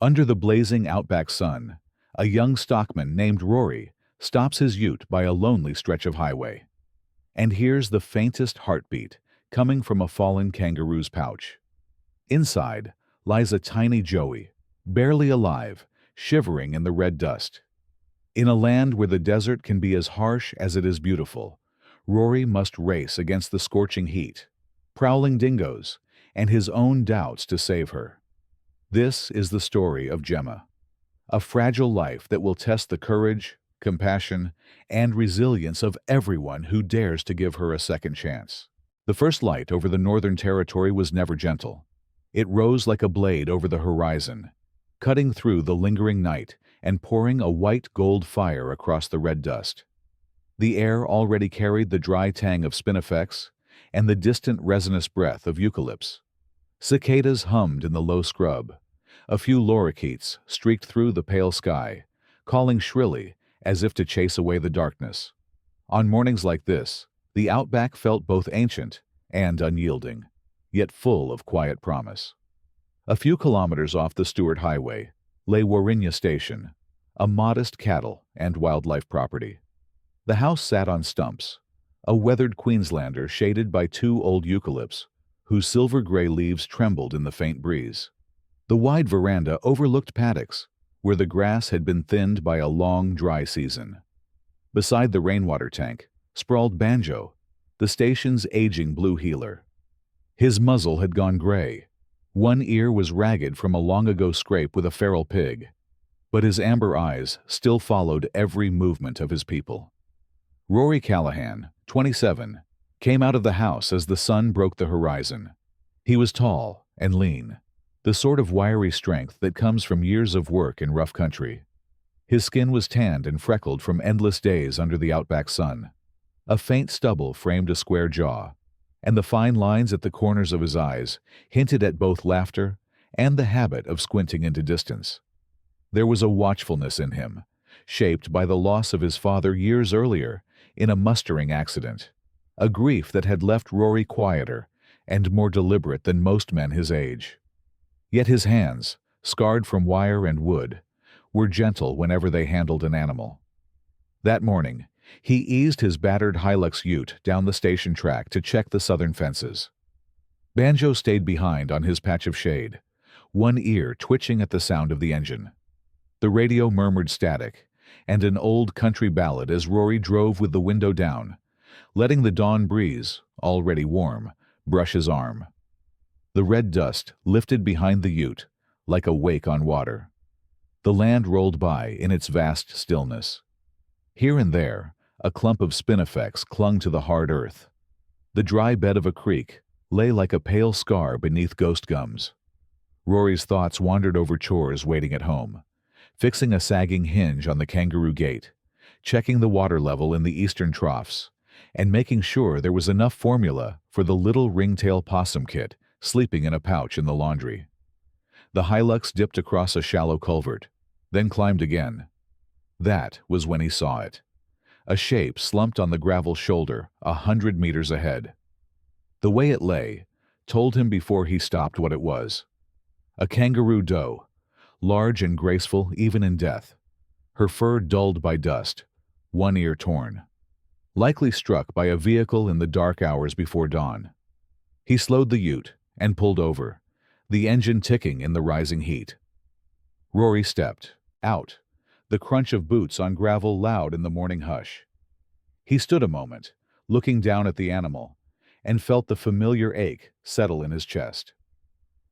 Under the blazing Outback sun, a young stockman named Rory stops his ute by a lonely stretch of highway, and hears the faintest heartbeat coming from a fallen kangaroo's pouch. Inside lies a tiny Joey, barely alive, shivering in the red dust. In a land where the desert can be as harsh as it is beautiful, Rory must race against the scorching heat, prowling dingoes, and his own doubts to save her. This is the story of Jemma, a fragile life that will test the courage, compassion, and resilience of everyone who dares to give her a second chance. The first light over the Northern Territory was never gentle. It rose like a blade over the horizon, cutting through the lingering night and pouring a white-gold fire across the red dust. The air already carried the dry tang of spinifex and the distant resinous breath of eucalypts. Cicadas hummed in the low scrub. A few lorikeets streaked through the pale sky, calling shrilly as if to chase away the darkness. On mornings like this, the Outback felt both ancient and unyielding, yet full of quiet promise. A few kilometers off the Stewart Highway lay Warrinya Station, a modest cattle and wildlife property. The house sat on stumps, a weathered Queenslander shaded by two old eucalypts, whose silver-gray leaves trembled in the faint breeze. The wide veranda overlooked paddocks, where the grass had been thinned by a long, dry season. Beside the rainwater tank sprawled Banjo, the station's aging blue heeler. His muzzle had gone gray. One ear was ragged from a long-ago scrape with a feral pig, but his amber eyes still followed every movement of his people. Rory Callahan, 27, came out of the house as the sun broke the horizon. He was tall and lean, the sort of wiry strength that comes from years of work in rough country. His skin was tanned and freckled from endless days under the Outback sun. A faint stubble framed a square jaw, and the fine lines at the corners of his eyes hinted at both laughter and the habit of squinting into distance. There was a watchfulness in him, shaped by the loss of his father years earlier in a mustering accident, a grief that had left Rory quieter and more deliberate than most men his age. Yet his hands, scarred from wire and wood, were gentle whenever they handled an animal. That morning, he eased his battered Hilux ute down the station track to check the southern fences. Banjo stayed behind on his patch of shade, one ear twitching at the sound of the engine. The radio murmured static, and an old country ballad as Rory drove with the window down, letting the dawn breeze, already warm, brush his arm. The red dust lifted behind the ute, like a wake on water. The land rolled by in its vast stillness. Here and there, a clump of spinifex clung to the hard earth. The dry bed of a creek lay like a pale scar beneath ghost gums. Rory's thoughts wandered over chores waiting at home, fixing a sagging hinge on the kangaroo gate, checking the water level in the eastern troughs, and making sure there was enough formula for the little ringtail possum kit sleeping in a pouch in the laundry. The Hilux dipped across a shallow culvert, then climbed again. That was when he saw it. A shape slumped on the gravel shoulder 100 meters ahead. The way it lay told him before he stopped what it was. A kangaroo doe, large and graceful even in death, her fur dulled by dust, one ear torn. Likely struck by a vehicle in the dark hours before dawn. He slowed the ute and pulled over, the engine ticking in the rising heat. Rory stepped out, the crunch of boots on gravel loud in the morning hush. He stood a moment, looking down at the animal, and felt the familiar ache settle in his chest.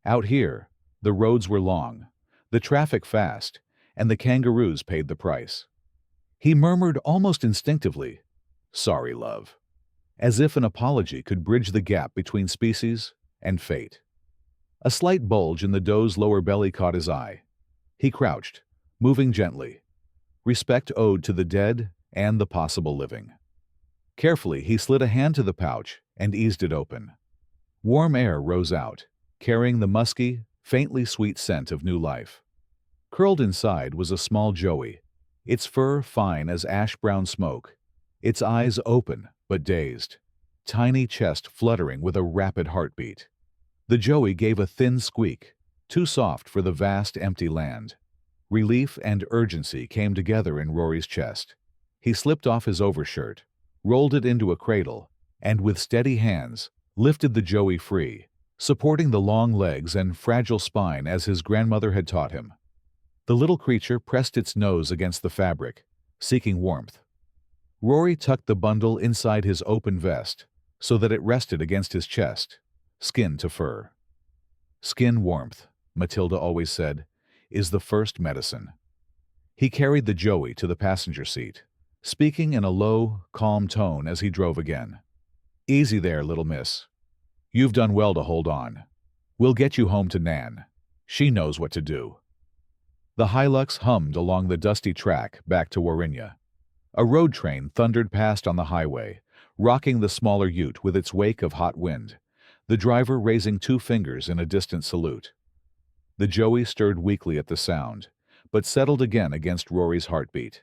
Out here, the roads were long, the traffic fast, and the kangaroos paid the price. He murmured almost instinctively, "Sorry, love," as if an apology could bridge the gap between species and fate. A slight bulge in the doe's lower belly caught his eye. He crouched, moving gently, respect owed to the dead and the possible living. Carefully, he slid a hand to the pouch and eased it open. Warm air rose out, carrying the musky, faintly sweet scent of new life. Curled inside was a small joey, its fur fine as ash-brown smoke, its eyes open but dazed, tiny chest fluttering with a rapid heartbeat. The joey gave a thin squeak, too soft for the vast empty land. Relief and urgency came together in Rory's chest. He slipped off his overshirt, rolled it into a cradle, and with steady hands, lifted the joey free, supporting the long legs and fragile spine as his grandmother had taught him. The little creature pressed its nose against the fabric, seeking warmth. Rory tucked the bundle inside his open vest so that it rested against his chest, skin to fur. Skin warmth, Matilda always said, is the first medicine. He carried the joey to the passenger seat, speaking in a low, calm tone as he drove again. "Easy there, little miss. You've done well to hold on. We'll get you home to Nan. She knows what to do." The Hilux hummed along the dusty track back to Warrinya. A road train thundered past on the highway, rocking the smaller ute with its wake of hot wind, the driver raising 2 fingers in a distant salute. The joey stirred weakly at the sound, but settled again against Rory's heartbeat.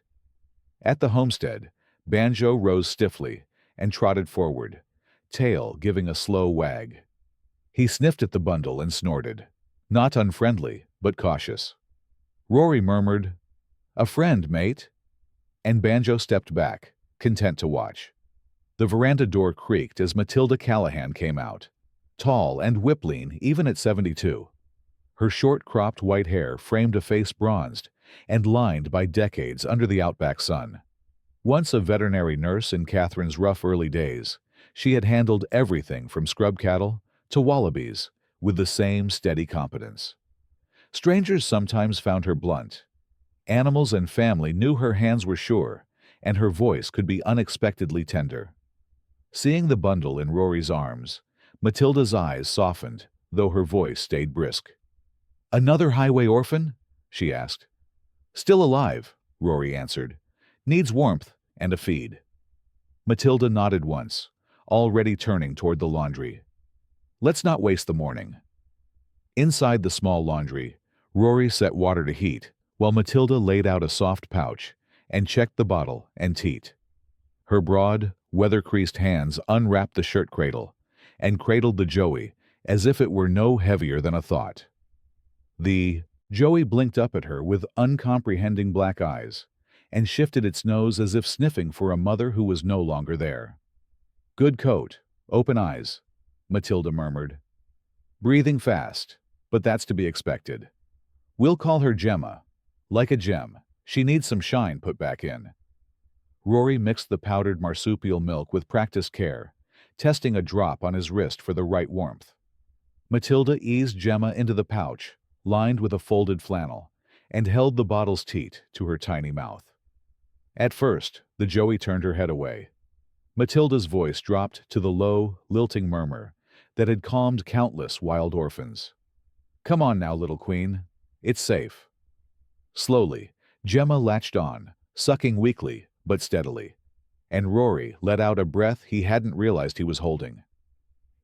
At the homestead, Banjo rose stiffly and trotted forward, tail giving a slow wag. He sniffed at the bundle and snorted, not unfriendly, but cautious. Rory murmured, "A friend, mate," and Banjo stepped back, content to watch. The veranda door creaked as Matilda Callahan came out, tall and whip-lean even at 72. Her short-cropped white hair framed a face bronzed and lined by decades under the Outback sun. Once a veterinary nurse in Catherine's rough early days, she had handled everything from scrub cattle to wallabies with the same steady competence. Strangers sometimes found her blunt. Animals and family knew her hands were sure, and her voice could be unexpectedly tender. Seeing the bundle in Rory's arms, Matilda's eyes softened, though her voice stayed brisk. "Another highway orphan?" she asked. "Still alive," Rory answered. "Needs warmth and a feed." Matilda nodded once, already turning toward the laundry. "Let's not waste the morning." Inside the small laundry, Rory set water to heat, while Matilda laid out a soft pouch and checked the bottle and teat. Her broad, weather-creased hands unwrapped the shirt cradle and cradled the joey as if it were no heavier than a thought. The joey blinked up at her with uncomprehending black eyes and shifted its nose as if sniffing for a mother who was no longer there. "Good coat, open eyes," Matilda murmured. "Breathing fast, but that's to be expected. We'll call her Jemma. Like a gem, she needs some shine put back in." Rory mixed the powdered marsupial milk with practiced care, testing a drop on his wrist for the right warmth. Matilda eased Jemma into the pouch, lined with a folded flannel, and held the bottle's teat to her tiny mouth. At first, the joey turned her head away. Matilda's voice dropped to the low, lilting murmur that had calmed countless wild orphans. "Come on now, little queen. It's safe." Slowly, Jemma latched on, sucking weakly but steadily, and Rory let out a breath he hadn't realized he was holding.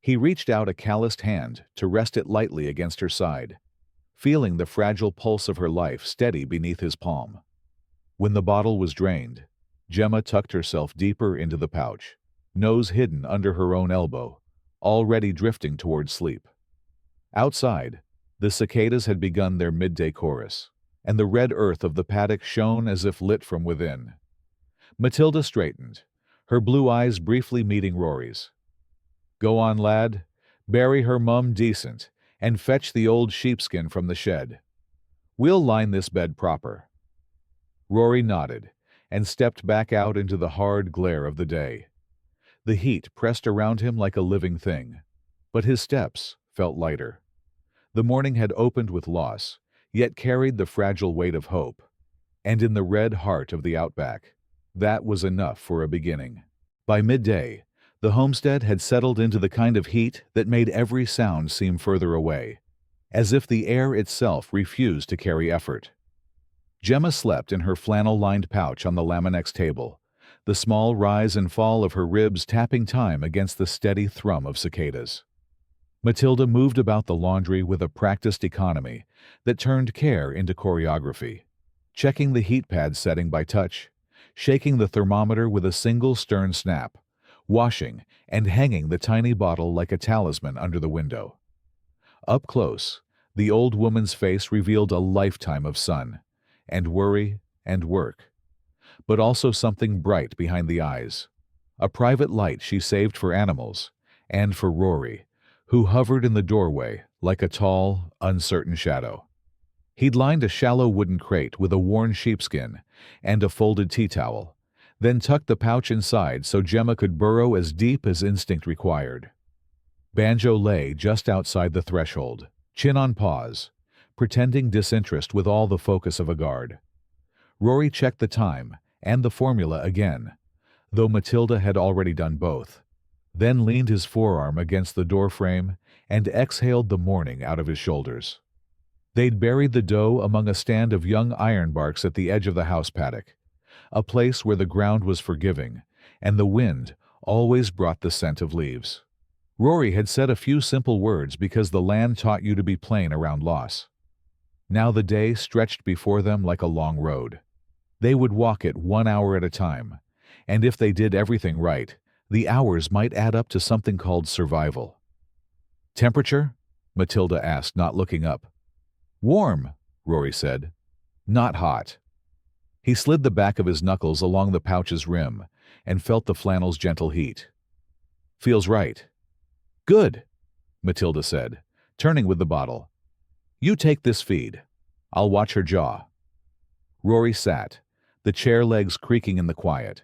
He reached out a calloused hand to rest it lightly against her side, feeling the fragile pulse of her life steady beneath his palm. When the bottle was drained, Jemma tucked herself deeper into the pouch, nose hidden under her own elbow, already drifting toward sleep. Outside, the cicadas had begun their midday chorus, and the red earth of the paddock shone as if lit from within. Matilda straightened, her blue eyes briefly meeting Rory's. "Go on, lad. Bury her mum decent, and fetch the old sheepskin from the shed. We'll line this bed proper." Rory nodded, and stepped back out into the hard glare of the day. The heat pressed around him like a living thing, but his steps felt lighter. The morning had opened with loss, yet carried the fragile weight of hope, and in the red heart of the Outback, that was enough for a beginning. By midday, the homestead had settled into the kind of heat that made every sound seem further away, as if the air itself refused to carry effort. Jemma slept in her flannel-lined pouch on the Laminex table, the small rise and fall of her ribs tapping time against the steady thrum of cicadas. Matilda moved about the laundry with a practiced economy that turned care into choreography, checking the heat pad setting by touch, shaking the thermometer with a single stern snap, washing and hanging the tiny bottle like a talisman under the window. Up close, The old woman's face revealed a lifetime of sun, and worry, and work, but also something bright behind the eyes. A private light she saved for animals, and for Rory, who hovered in the doorway like a tall, uncertain shadow. He'd lined a shallow wooden crate with a worn sheepskin and a folded tea towel, then tucked the pouch inside so Jemma could burrow as deep as instinct required. Banjo lay just outside the threshold, chin on paws, pretending disinterest with all the focus of a guard. Rory checked the time and the formula again, though Matilda had already done both, then leaned his forearm against the doorframe and exhaled the morning out of his shoulders. They'd buried the dough among a stand of young ironbarks at the edge of the house paddock, a place where the ground was forgiving, and the wind always brought the scent of leaves. Rory had said a few simple words because the land taught you to be plain around loss. Now the day stretched before them like a long road. They would walk it 1 hour at a time, and if they did everything right, the hours might add up to something called survival. "Temperature?" Matilda asked, not looking up. "Warm," Rory said. "Not hot." He slid the back of his knuckles along the pouch's rim and felt the flannel's gentle heat. "Feels right." "Good," Matilda said, turning with the bottle. "You take this feed. I'll watch her jaw." Rory sat, the chair legs creaking in the quiet.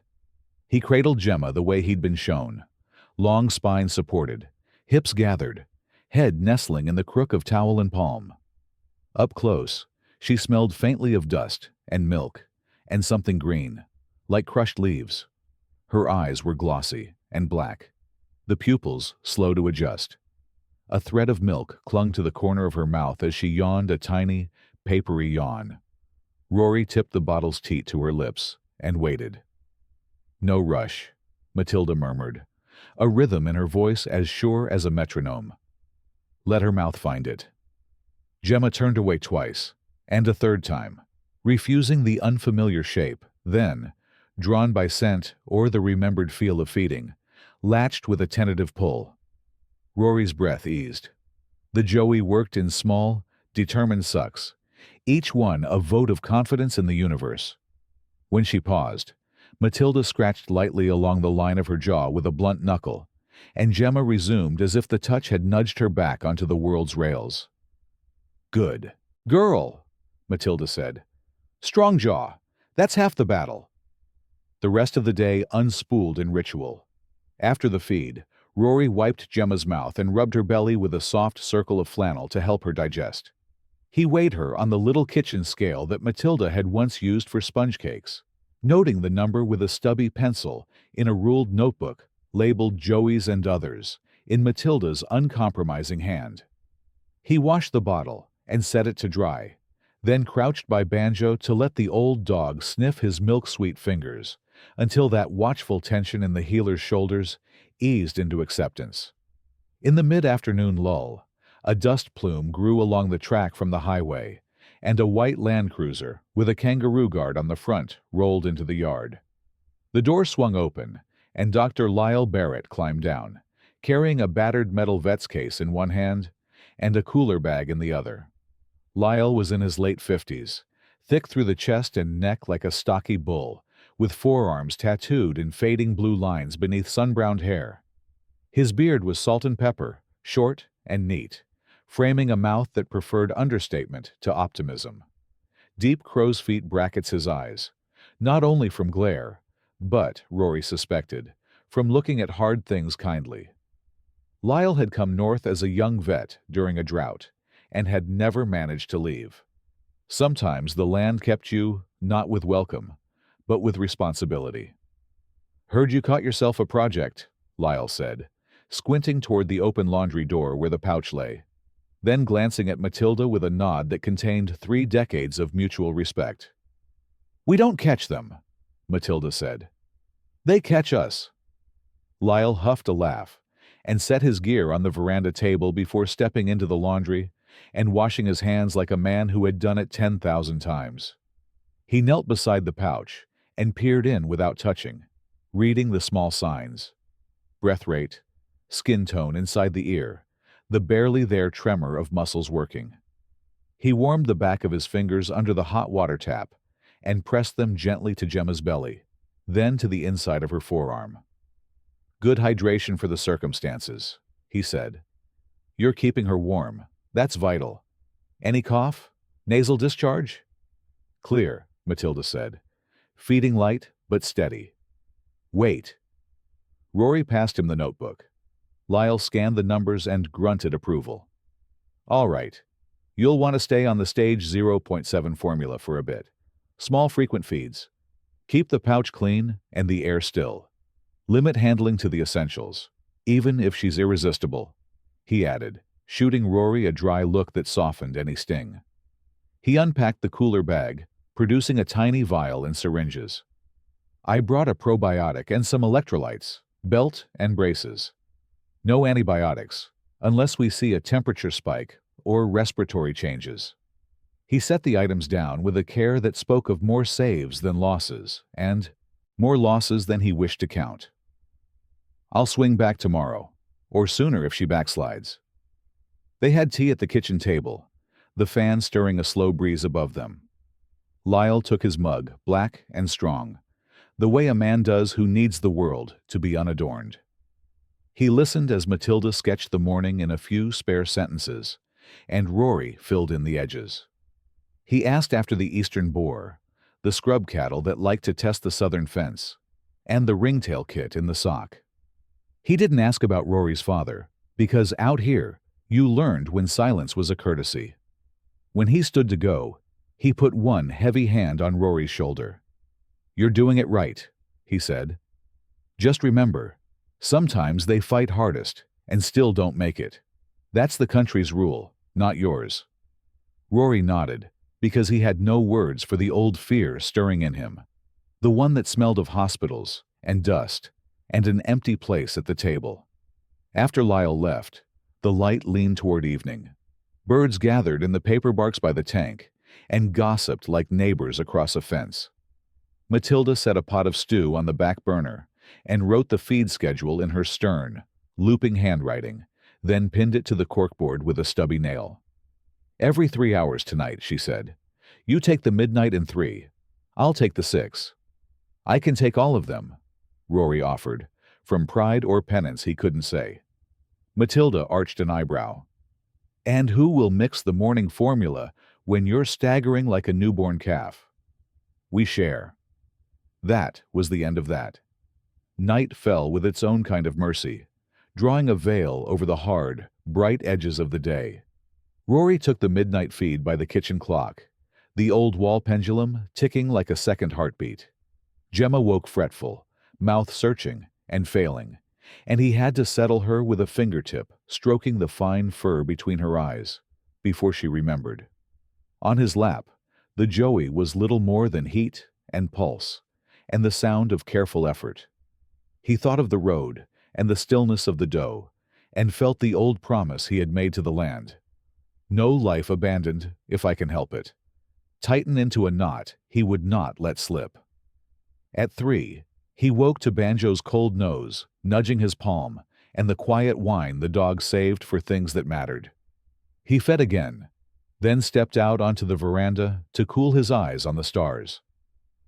He cradled Jemma the way he'd been shown, long spine supported, hips gathered, head nestling in the crook of towel and palm. Up close, she smelled faintly of dust and milk and something green, like crushed leaves. Her eyes were glossy and black, the pupils slow to adjust. A thread of milk clung to the corner of her mouth as she yawned a tiny, papery yawn. Rory tipped the bottle's teat to her lips and waited. "No rush," Matilda murmured, a rhythm in her voice as sure as a metronome. "Let her mouth find it." Jemma turned away twice, and a third time, refusing the unfamiliar shape, then, drawn by scent or the remembered feel of feeding, latched with a tentative pull. Rory's breath eased. The joey worked in small, determined sucks, each one a vote of confidence in the universe. When she paused, Matilda scratched lightly along the line of her jaw with a blunt knuckle, and Jemma resumed as if the touch had nudged her back onto the world's rails. "Good girl," Matilda said. "Strong jaw. That's half the battle." The rest of the day unspooled in ritual. After the feed, Rory wiped Gemma's mouth and rubbed her belly with a soft circle of flannel to help her digest. He weighed her on the little kitchen scale that Matilda had once used for sponge cakes, noting the number with a stubby pencil in a ruled notebook labeled Joey's and Others in Matilda's uncompromising hand. He washed the bottle and set it to dry, then crouched by Banjo to let the old dog sniff his milk-sweet fingers until that watchful tension in the healer's shoulders eased into acceptance. In the mid-afternoon lull, a dust plume grew along the track from the highway, and a white Land Cruiser with a kangaroo guard on the front rolled into the yard. The door swung open, and Dr. Lyle Barrett climbed down, carrying a battered metal vet's case in one hand and a cooler bag in the other. Lyle was in his late 50s, thick through the chest and neck like a stocky bull, with forearms tattooed in fading blue lines beneath sun-browned hair. His beard was salt and pepper, short and neat, framing a mouth that preferred understatement to optimism. Deep crow's feet brackets his eyes, not only from glare, but, Rory suspected, from looking at hard things kindly. Lyle had come north as a young vet during a drought, and had never managed to leave. Sometimes the land kept you not with welcome, but with responsibility. "Heard you caught yourself a project," Lyle said, squinting toward the open laundry door where the pouch lay, then glancing at Matilda with a nod that contained 3 decades of mutual respect. "We don't catch them," Matilda said. "They catch us." Lyle huffed a laugh and set his gear on the veranda table before stepping into the laundry and washing his hands like a man who had done it 10,000 times. He knelt beside the pouch and peered in without touching, reading the small signs: breath rate, skin tone inside the ear, the barely there tremor of muscles working. He warmed the back of his fingers under the hot water tap and pressed them gently to Gemma's belly, then to the inside of her forearm. "Good hydration for the circumstances," he said. "You're keeping her warm. That's vital. Any cough? Nasal discharge?" "Clear," Matilda said. "Feeding light, but steady." "Wait." Rory passed him the notebook. Lyle scanned the numbers and grunted approval. "All right. You'll want to stay on the stage 0.7 formula for a bit. Small frequent feeds. Keep the pouch clean and the air still. Limit handling to the essentials, even if she's irresistible," he added, shooting Rory a dry look that softened any sting. He unpacked the cooler bag, producing a tiny vial and syringes. "I brought a probiotic and some electrolytes, belt and braces. No antibiotics, unless we see a temperature spike or respiratory changes." He set the items down with a care that spoke of more saves than losses, and more losses than he wished to count. "I'll swing back tomorrow, or sooner if she backslides." They had tea at the kitchen table, the fan stirring a slow breeze above them. Lyle took his mug, black and strong, the way a man does who needs the world to be unadorned. He listened as Matilda sketched the morning in a few spare sentences, and Rory filled in the edges. He asked after the eastern boar, the scrub cattle that liked to test the southern fence, and the ringtail kit in the sock. He didn't ask about Rory's father, because out here, you learned when silence was a courtesy. When he stood to go, he put one heavy hand on Rory's shoulder. "You're doing it right," he said. "Just remember, sometimes they fight hardest and still don't make it. That's the country's rule, not yours." Rory nodded, because he had no words for the old fear stirring in him, the one that smelled of hospitals and dust and an empty place at the table. After Lyle left, the light leaned toward evening. Birds gathered in the paper barks by the tank and gossiped like neighbors across a fence. Matilda set a pot of stew on the back burner and wrote the feed schedule in her stern, looping handwriting, then pinned it to the corkboard with a stubby nail. "Every 3 hours tonight," she said. "You take the midnight and 3. I'll take the 6. "I can take all of them," Rory offered, from pride or penance he couldn't say. Matilda arched an eyebrow. "And who will mix the morning formula when you're staggering like a newborn calf?" "We share." That was the end of that. Night fell with its own kind of mercy, drawing a veil over the hard, bright edges of the day. Rory took the midnight feed by the kitchen clock, the old wall pendulum ticking like a second heartbeat. Jemma woke fretful, mouth searching and failing, and he had to settle her with a fingertip stroking the fine fur between her eyes, before she remembered. On his lap, the Joey was little more than heat and pulse, and the sound of careful effort. He thought of the road and the stillness of the doe, and felt the old promise he had made to the land. No life abandoned, if I can help it. Tighten into a knot he would not let slip. At 3, he woke to Banjo's cold nose, nudging his palm, and the quiet whine the dog saved for things that mattered. He fed again, then stepped out onto the veranda to cool his eyes on the stars.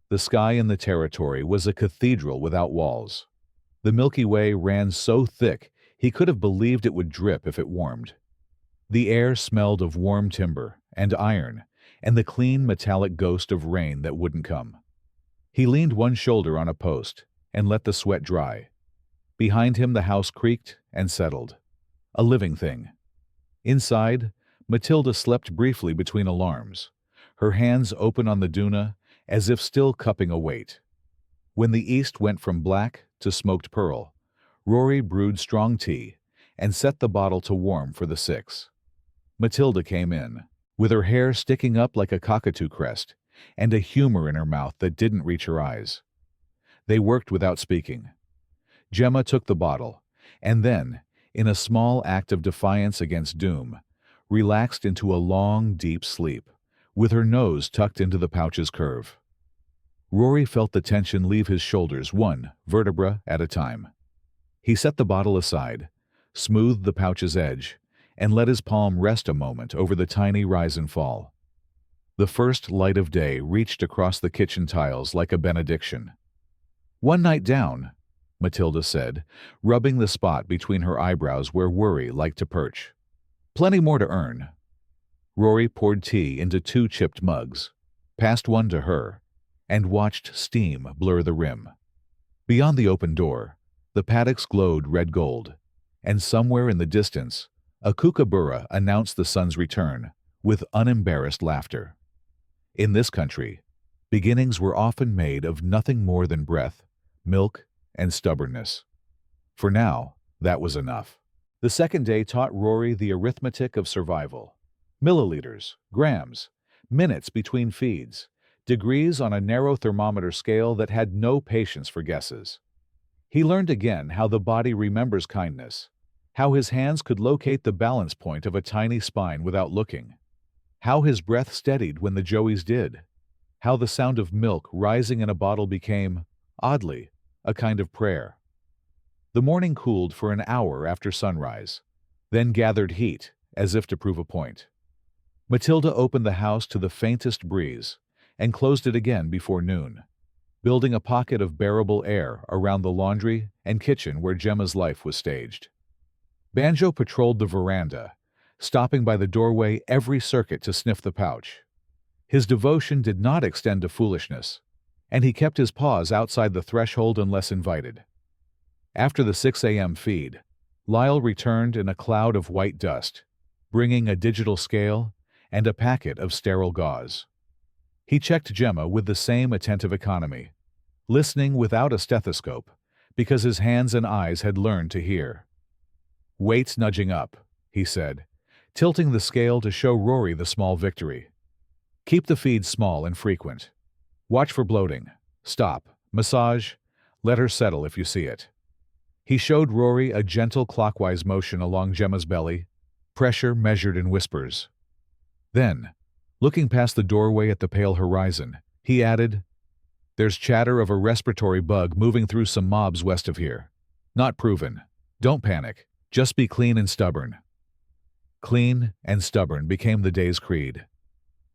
The sky in the territory was a cathedral without walls. The Milky Way ran so thick he could have believed it would drip if it warmed. The air smelled of warm timber and iron and the clean metallic ghost of rain that wouldn't come. He leaned one shoulder on a post and let the sweat dry. Behind him the house creaked and settled. A living thing. Inside, Matilda slept briefly between alarms, her hands open on the doona as if still cupping a weight. When the east went from black to smoked pearl, Rory brewed strong tea and set the bottle to warm for the 6. Matilda came in, with her hair sticking up like a cockatoo crest and a humor in her mouth that didn't reach her eyes. They worked without speaking. Jemma took the bottle, and then, in a small act of defiance against doom, relaxed into a long, deep sleep, with her nose tucked into the pouch's curve. Rory felt the tension leave his shoulders one vertebra at a time. He set the bottle aside, smoothed the pouch's edge, and let his palm rest a moment over the tiny rise and fall. The first light of day reached across the kitchen tiles like a benediction. "One night down," Matilda said, rubbing the spot between her eyebrows where worry liked to perch. "Plenty more to earn." Rory poured tea into 2 chipped mugs, passed one to her, and watched steam blur the rim. Beyond the open door, the paddocks glowed red gold, and somewhere in the distance, a kookaburra announced the sun's return with unembarrassed laughter. In this country, beginnings were often made of nothing more than breath, milk, and stubbornness. For now, that was enough. The second day taught Rory the arithmetic of survival. Milliliters, grams, minutes between feeds, degrees on a narrow thermometer scale that had no patience for guesses. He learned again how the body remembers kindness, how his hands could locate the balance point of a tiny spine without looking, how his breath steadied when the joeys did, how the sound of milk rising in a bottle became, oddly, a kind of prayer. The morning cooled for an hour after sunrise, then gathered heat as if to prove a point. Matilda opened the house to the faintest breeze and closed it again before noon, building a pocket of bearable air around the laundry and kitchen where Jemma's life was staged. Banjo patrolled the veranda, stopping by the doorway every circuit to sniff the pouch. His devotion did not extend to foolishness, and he kept his paws outside the threshold unless invited. After the 6 a.m. feed, Lyle returned in a cloud of white dust, bringing a digital scale and a packet of sterile gauze. He checked Jemma with the same attentive economy, listening without a stethoscope, because his hands and eyes had learned to hear. "Weight's nudging up," he said, tilting the scale to show Rory the small victory. "Keep the feed small and frequent. Watch for bloating. Stop. Massage. Let her settle if you see it." He showed Rory a gentle clockwise motion along Jemma's belly, pressure measured in whispers. Then, looking past the doorway at the pale horizon, he added, "There's chatter of a respiratory bug moving through some mobs west of here. Not proven. Don't panic. Just be clean and stubborn." Clean and stubborn became the day's creed.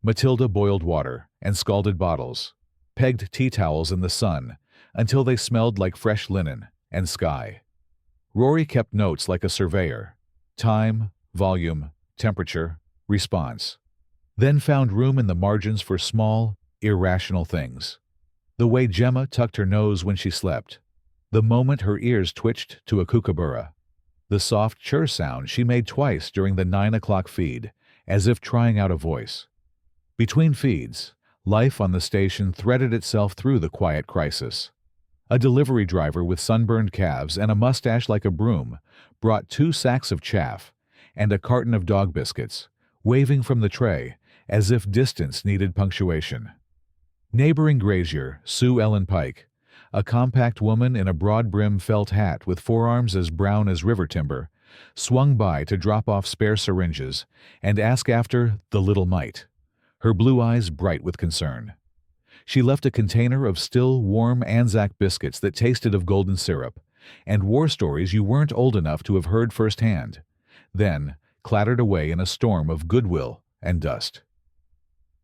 Matilda boiled water and scalded bottles, pegged tea towels in the sun until they smelled like fresh linen and sky. Rory kept notes like a surveyor: time, volume, temperature, response. Then found room in the margins for small, irrational things. The way Jemma tucked her nose when she slept, the moment her ears twitched to a kookaburra, the soft chirr sound she made twice during the 9 o'clock feed, as if trying out a voice. Between feeds, life on the station threaded itself through the quiet crisis. A delivery driver with sunburned calves and a mustache like a broom brought 2 sacks of chaff and a carton of dog biscuits, waving from the tray as if distance needed punctuation. Neighboring grazier, Sue Ellen Pike, a compact woman in a broad-brim felt hat with forearms as brown as river timber, swung by to drop off spare syringes and ask after the little mite, her blue eyes bright with concern. She left a container of still warm Anzac biscuits that tasted of golden syrup and war stories you weren't old enough to have heard firsthand, then clattered away in a storm of goodwill and dust.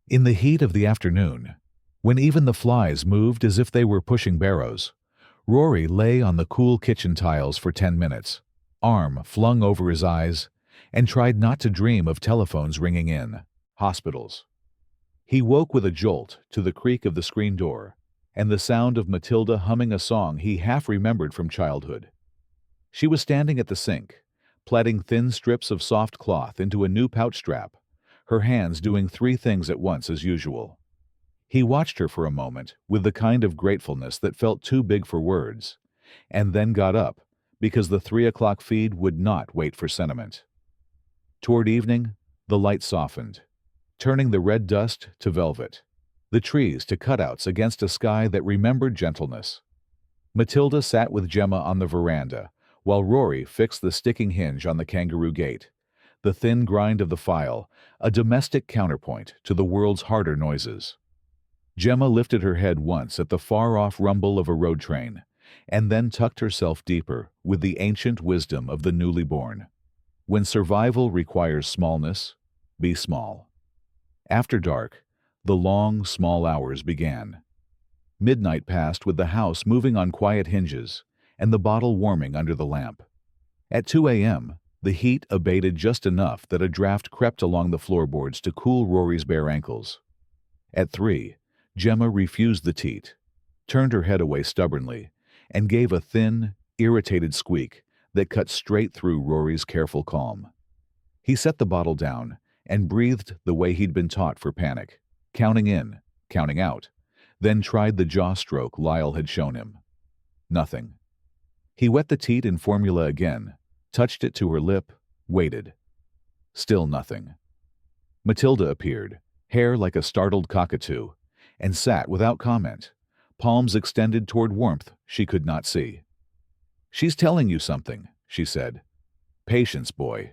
In the heat of the afternoon, when even the flies moved as if they were pushing barrows, Rory lay on the cool kitchen tiles for 10 minutes, arm flung over his eyes, and tried not to dream of telephones ringing in, hospitals. He woke with a jolt to the creak of the screen door and the sound of Matilda humming a song he half remembered from childhood. She was standing at the sink, plaiting thin strips of soft cloth into a new pouch strap, her hands doing 3 things at once as usual. He watched her for a moment with the kind of gratefulness that felt too big for words, and then got up because the 3 o'clock feed would not wait for sentiment. Toward evening, the light softened, turning the red dust to velvet, the trees to cutouts against a sky that remembered gentleness. Matilda sat with Jemma on the veranda, while Rory fixed the sticking hinge on the kangaroo gate, the thin grind of the file, a domestic counterpoint to the world's harder noises. Jemma lifted her head once at the far-off rumble of a road train, and then tucked herself deeper with the ancient wisdom of the newly born. When survival requires smallness, be small. After dark, the long, small hours began. Midnight passed with the house moving on quiet hinges and the bottle warming under the lamp. At 2 a.m., the heat abated just enough that a draft crept along the floorboards to cool Rory's bare ankles. At 3, Jemma refused the teat, turned her head away stubbornly, and gave a thin, irritated squeak that cut straight through Rory's careful calm. He set the bottle down and breathed the way he'd been taught for panic, counting in, counting out, then tried the jaw stroke Lyle had shown him. Nothing. He wet the teat in formula again, touched it to her lip, waited. Still nothing. Matilda appeared, hair like a startled cockatoo, and sat without comment, palms extended toward warmth she could not see. "She's telling you something," she said. "Patience, boy."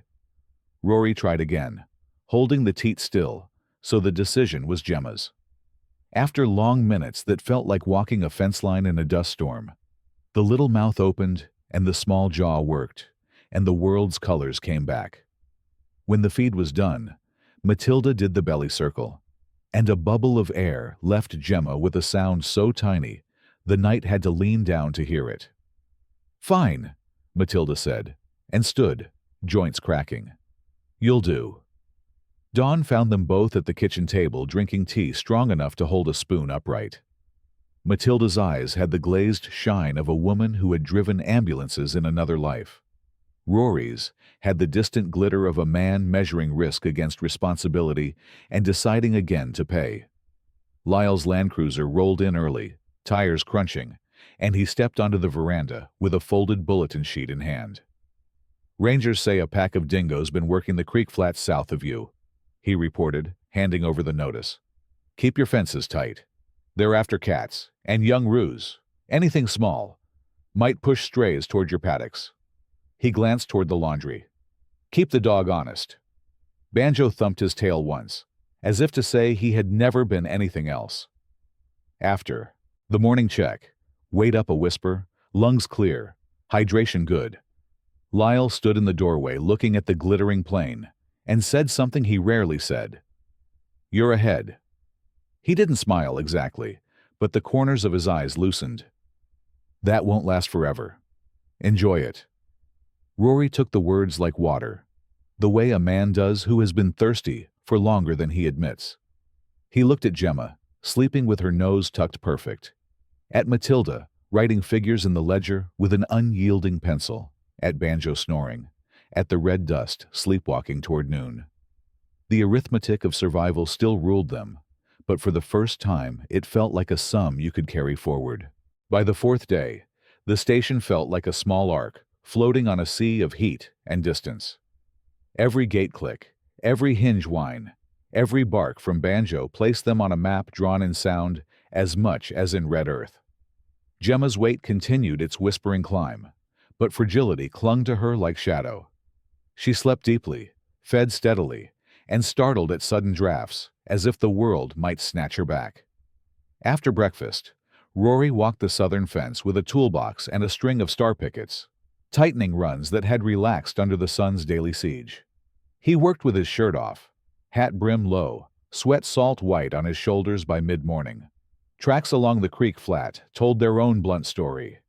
Rory tried again, holding the teat still, so the decision was Gemma's. After long minutes that felt like walking a fence line in a dust storm, the little mouth opened and the small jaw worked, and the world's colors came back. When the feed was done, Matilda did the belly circle, and a bubble of air left Jemma with a sound so tiny the knight had to lean down to hear it. "Fine," Matilda said, and stood, joints cracking. "You'll do." Dawn found them both at the kitchen table drinking tea strong enough to hold a spoon upright. Matilda's eyes had the glazed shine of a woman who had driven ambulances in another life. Rory's had the distant glitter of a man measuring risk against responsibility and deciding again to pay. Lyle's Land Cruiser rolled in early, tires crunching, and he stepped onto the veranda with a folded bulletin sheet in hand. "Rangers say a pack of dingoes been working the creek flats south of you," he reported, handing over the notice. "Keep your fences tight. They're after cats and young roos, anything small. Might push strays toward your paddocks." He glanced toward the laundry. "Keep the dog honest." Banjo thumped his tail once, as if to say he had never been anything else. After the morning check, weight up a whisper, lungs clear, hydration good. Lyle stood in the doorway looking at the glittering plane and said something he rarely said. "You're ahead." He didn't smile exactly, but the corners of his eyes loosened. "That won't last forever. Enjoy it." Rory took the words like water, the way a man does who has been thirsty for longer than he admits. He looked at Jemma, sleeping with her nose tucked perfect, at Matilda, writing figures in the ledger with an unyielding pencil, at Banjo snoring, at the red dust sleepwalking toward noon. The arithmetic of survival still ruled them, but for the first time it felt like a sum you could carry forward. By the 4th day, the station felt like a small ark, floating on a sea of heat and distance. Every gate click, every hinge whine, every bark from Banjo placed them on a map drawn in sound as much as in red earth. Gemma's weight continued its whispering climb, but fragility clung to her like shadow. She slept deeply, fed steadily, and startled at sudden drafts, as if the world might snatch her back. After breakfast, Rory walked the southern fence with a toolbox and a string of star pickets, tightening runs that had relaxed under the sun's daily siege. He worked with his shirt off, hat brim low, sweat salt white on his shoulders by mid-morning. Tracks along the creek flat told their own blunt story.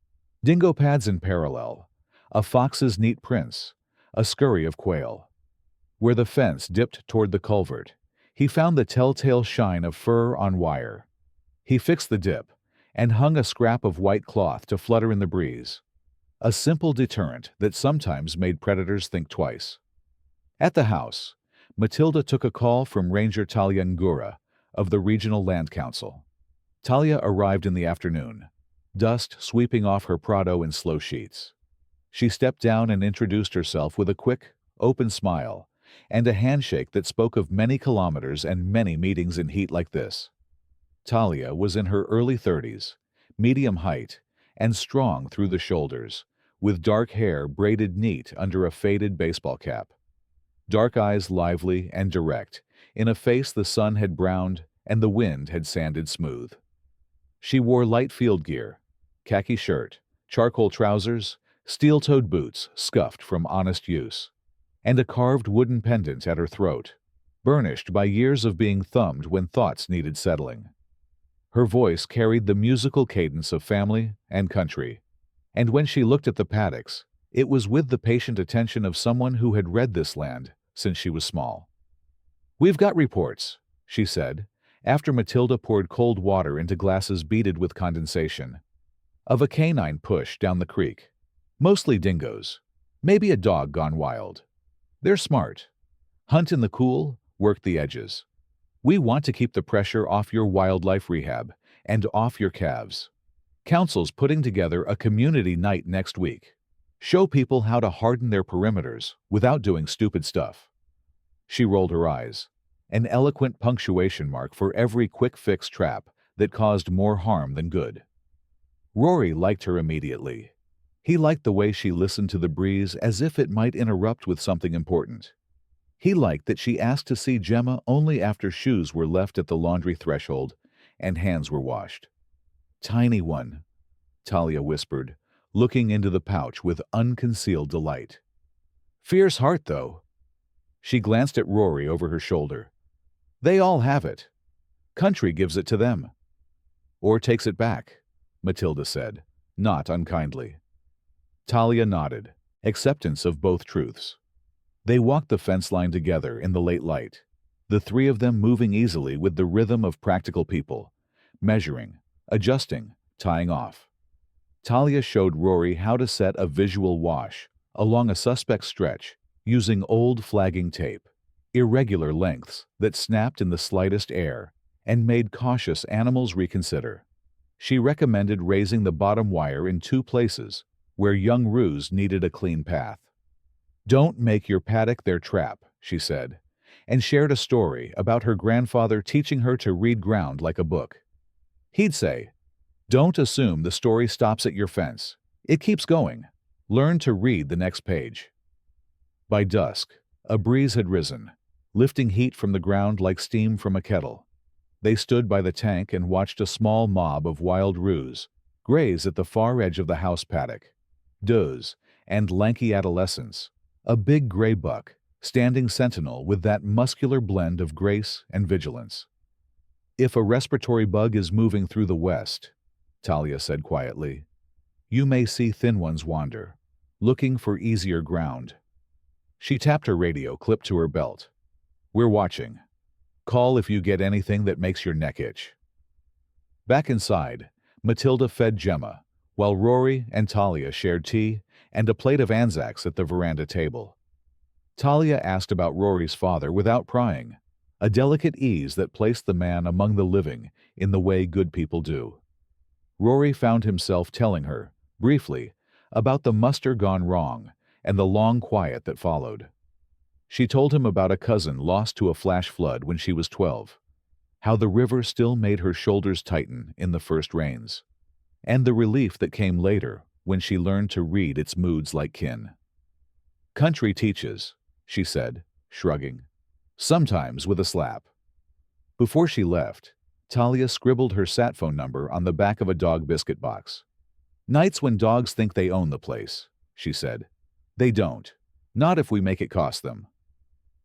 Dingo pads in parallel, a fox's neat prints, a scurry of quail. Where the fence dipped toward the culvert, he found the telltale shine of fur on wire. He fixed the dip and hung a scrap of white cloth to flutter in the breeze, a simple deterrent that sometimes made predators think twice. At the house, Matilda took a call from Ranger Talia Ngura of the Regional Land Council. Talia arrived in the afternoon, dust sweeping off her Prado in slow sheets. She stepped down and introduced herself with a quick, open smile and a handshake that spoke of many kilometers and many meetings in heat like this. Talia was in her early 30s, medium height, and strong through the shoulders, with dark hair braided neat under a faded baseball cap. Dark eyes lively and direct, in a face the sun had browned and the wind had sanded smooth. She wore light field gear, khaki shirt, charcoal trousers, steel-toed boots scuffed from honest use, and a carved wooden pendant at her throat, burnished by years of being thumbed when thoughts needed settling. Her voice carried the musical cadence of family and country, and when she looked at the paddocks, it was with the patient attention of someone who had read this land since she was small. "We've got reports," she said, after Matilda poured cold water into glasses beaded with condensation, "of a canine push down the creek. Mostly dingoes. Maybe a dog gone wild. They're smart. Hunt in the cool, work the edges. We want to keep the pressure off your wildlife rehab and off your calves. Council's putting together a community night next week. Show people how to harden their perimeters without doing stupid stuff." She rolled her eyes, an eloquent punctuation mark for every quick-fix trap that caused more harm than good. Rory liked her immediately. He liked the way she listened to the breeze as if it might interrupt with something important. He liked that she asked to see Jemma only after shoes were left at the laundry threshold and hands were washed. "Tiny one," Talia whispered, looking into the pouch with unconcealed delight. "Fierce heart, though." She glanced at Rory over her shoulder. "They all have it. Country gives it to them." "Or takes it back," Matilda said, not unkindly. Talia nodded, acceptance of both truths. They walked the fence line together in the late light, the three of them moving easily with the rhythm of practical people, measuring, adjusting, tying off. Talia showed Rory how to set a visual wash along a suspect stretch using old flagging tape, irregular lengths that snapped in the slightest air and made cautious animals reconsider. She recommended raising the bottom wire in 2 places where young roos needed a clean path. "Don't make your paddock their trap," she said, and shared a story about her grandfather teaching her to read ground like a book. He'd say, "Don't assume the story stops at your fence. It keeps going. Learn to read the next page." By dusk, a breeze had risen, lifting heat from the ground like steam from a kettle. They stood by the tank and watched a small mob of wild roos graze at the far edge of the house paddock. Does and lanky adolescents, a big gray buck, standing sentinel with that muscular blend of grace and vigilance. "If a respiratory bug is moving through the west," Talia said quietly, "you may see thin ones wander, looking for easier ground." She tapped her radio clipped to her belt. "We're watching. Call if you get anything that makes your neck itch." Back inside, Matilda fed Jemma, while Rory and Talia shared tea and a plate of Anzacs at the veranda table. Talia asked about Rory's father without prying, a delicate ease that placed the man among the living in the way good people do. Rory found himself telling her, briefly, about the muster gone wrong and the long quiet that followed. She told him about a cousin lost to a flash flood when she was 12, how the river still made her shoulders tighten in the first rains, and the relief that came later when she learned to read its moods like kin. "Country teaches," she said, shrugging, sometimes with a slap. Before she left, Talia scribbled her sat phone number on the back of a dog biscuit box. "Nights when dogs think they own the place," she said. "They don't. Not if we make it cost them."